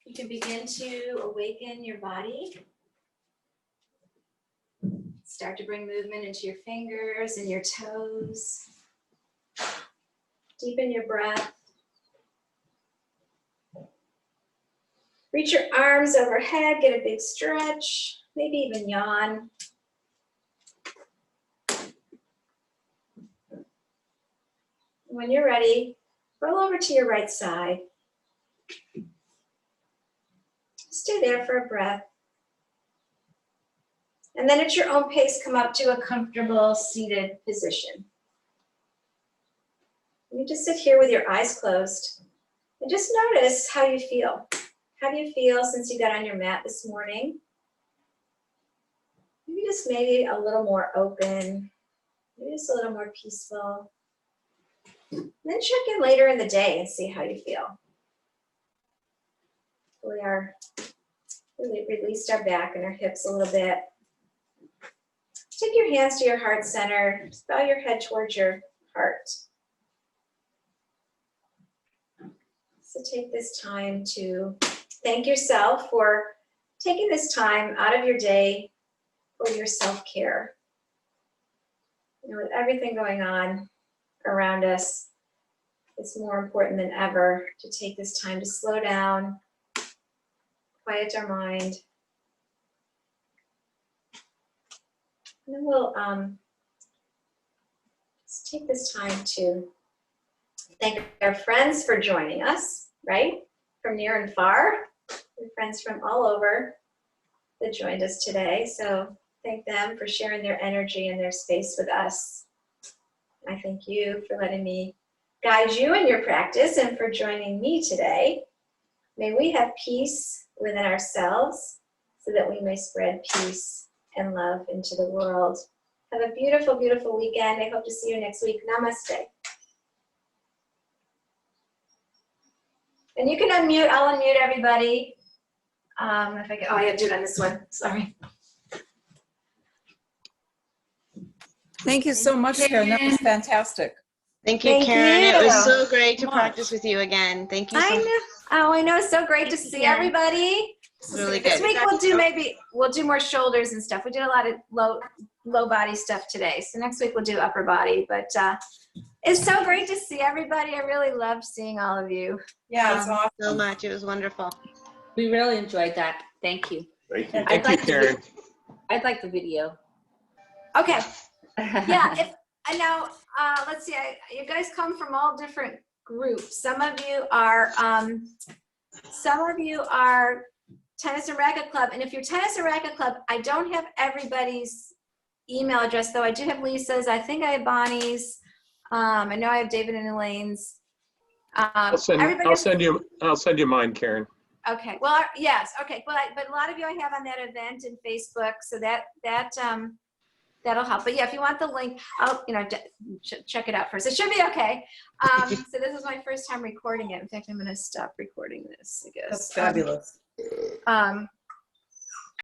You can begin to awaken your body. Start to bring movement into your fingers and your toes. Deepen your breath. Reach your arms overhead, get a big stretch, maybe even yawn. When you're ready, roll over to your right side. Stay there for a breath. And then at your own pace, come up to a comfortable seated position. You just sit here with your eyes closed and just notice how you feel. How do you feel since you got on your mat this morning? Maybe a little more open, maybe just a little more peaceful. And then check in later in the day and see how you feel. We are really released our back and our hips a little bit. Take your hands to your heart center. Just bow your head towards your heart. So take this time to thank yourself for taking this time out of your day for your self-care. You know, with everything going on around us, it's more important than ever to take this time to slow down, quiet our mind. And then we'll just take this time to thank our friends for joining us, right? From near and far. We're friends from all over that joined us today. So thank them for sharing their energy and their space with us. I thank you for letting me guide you in your practice and for joining me today. May we have peace within ourselves so that we may spread peace and love into the world. Have a beautiful, beautiful weekend. I hope to see you next week. Namaste. And you can unmute. I'll unmute everybody. If I get, oh, I gotta do it on this one. Sorry. Thank you so much, Karen. That was fantastic. Thank you, Thank Karen. It was you. so great to Much. practice with you again. Thank you so I much. know. Oh, I know. It's so great to see Karen. everybody. Really This good. week we'll do more shoulders and stuff. We did a lot of low body stuff today. So next week we'll do upper body. But it's so great to see everybody. I really loved seeing all of you. Yeah, it's awesome. So much. It was wonderful. We really enjoyed that. Thank you. Thank you. I'd Thank you, like to Karen. I'd like the video. Okay. Yeah. If and now let's see. You guys come from all different groups. Some of you are tennis and racket club. And if you're tennis and racket club, I don't have everybody's email address, though. I do have Lisa's. I think I have Bonnie's. I know I have David and Elaine's. I'll send you mine, Karen. Okay. Well, yes. Okay. But a lot of you I have on that event in Facebook, so that'll help. But yeah, if you want the link, I'll check it out first. It should be okay. So this is my first time recording it. In fact, I'm going to stop recording this, I guess. That's fabulous.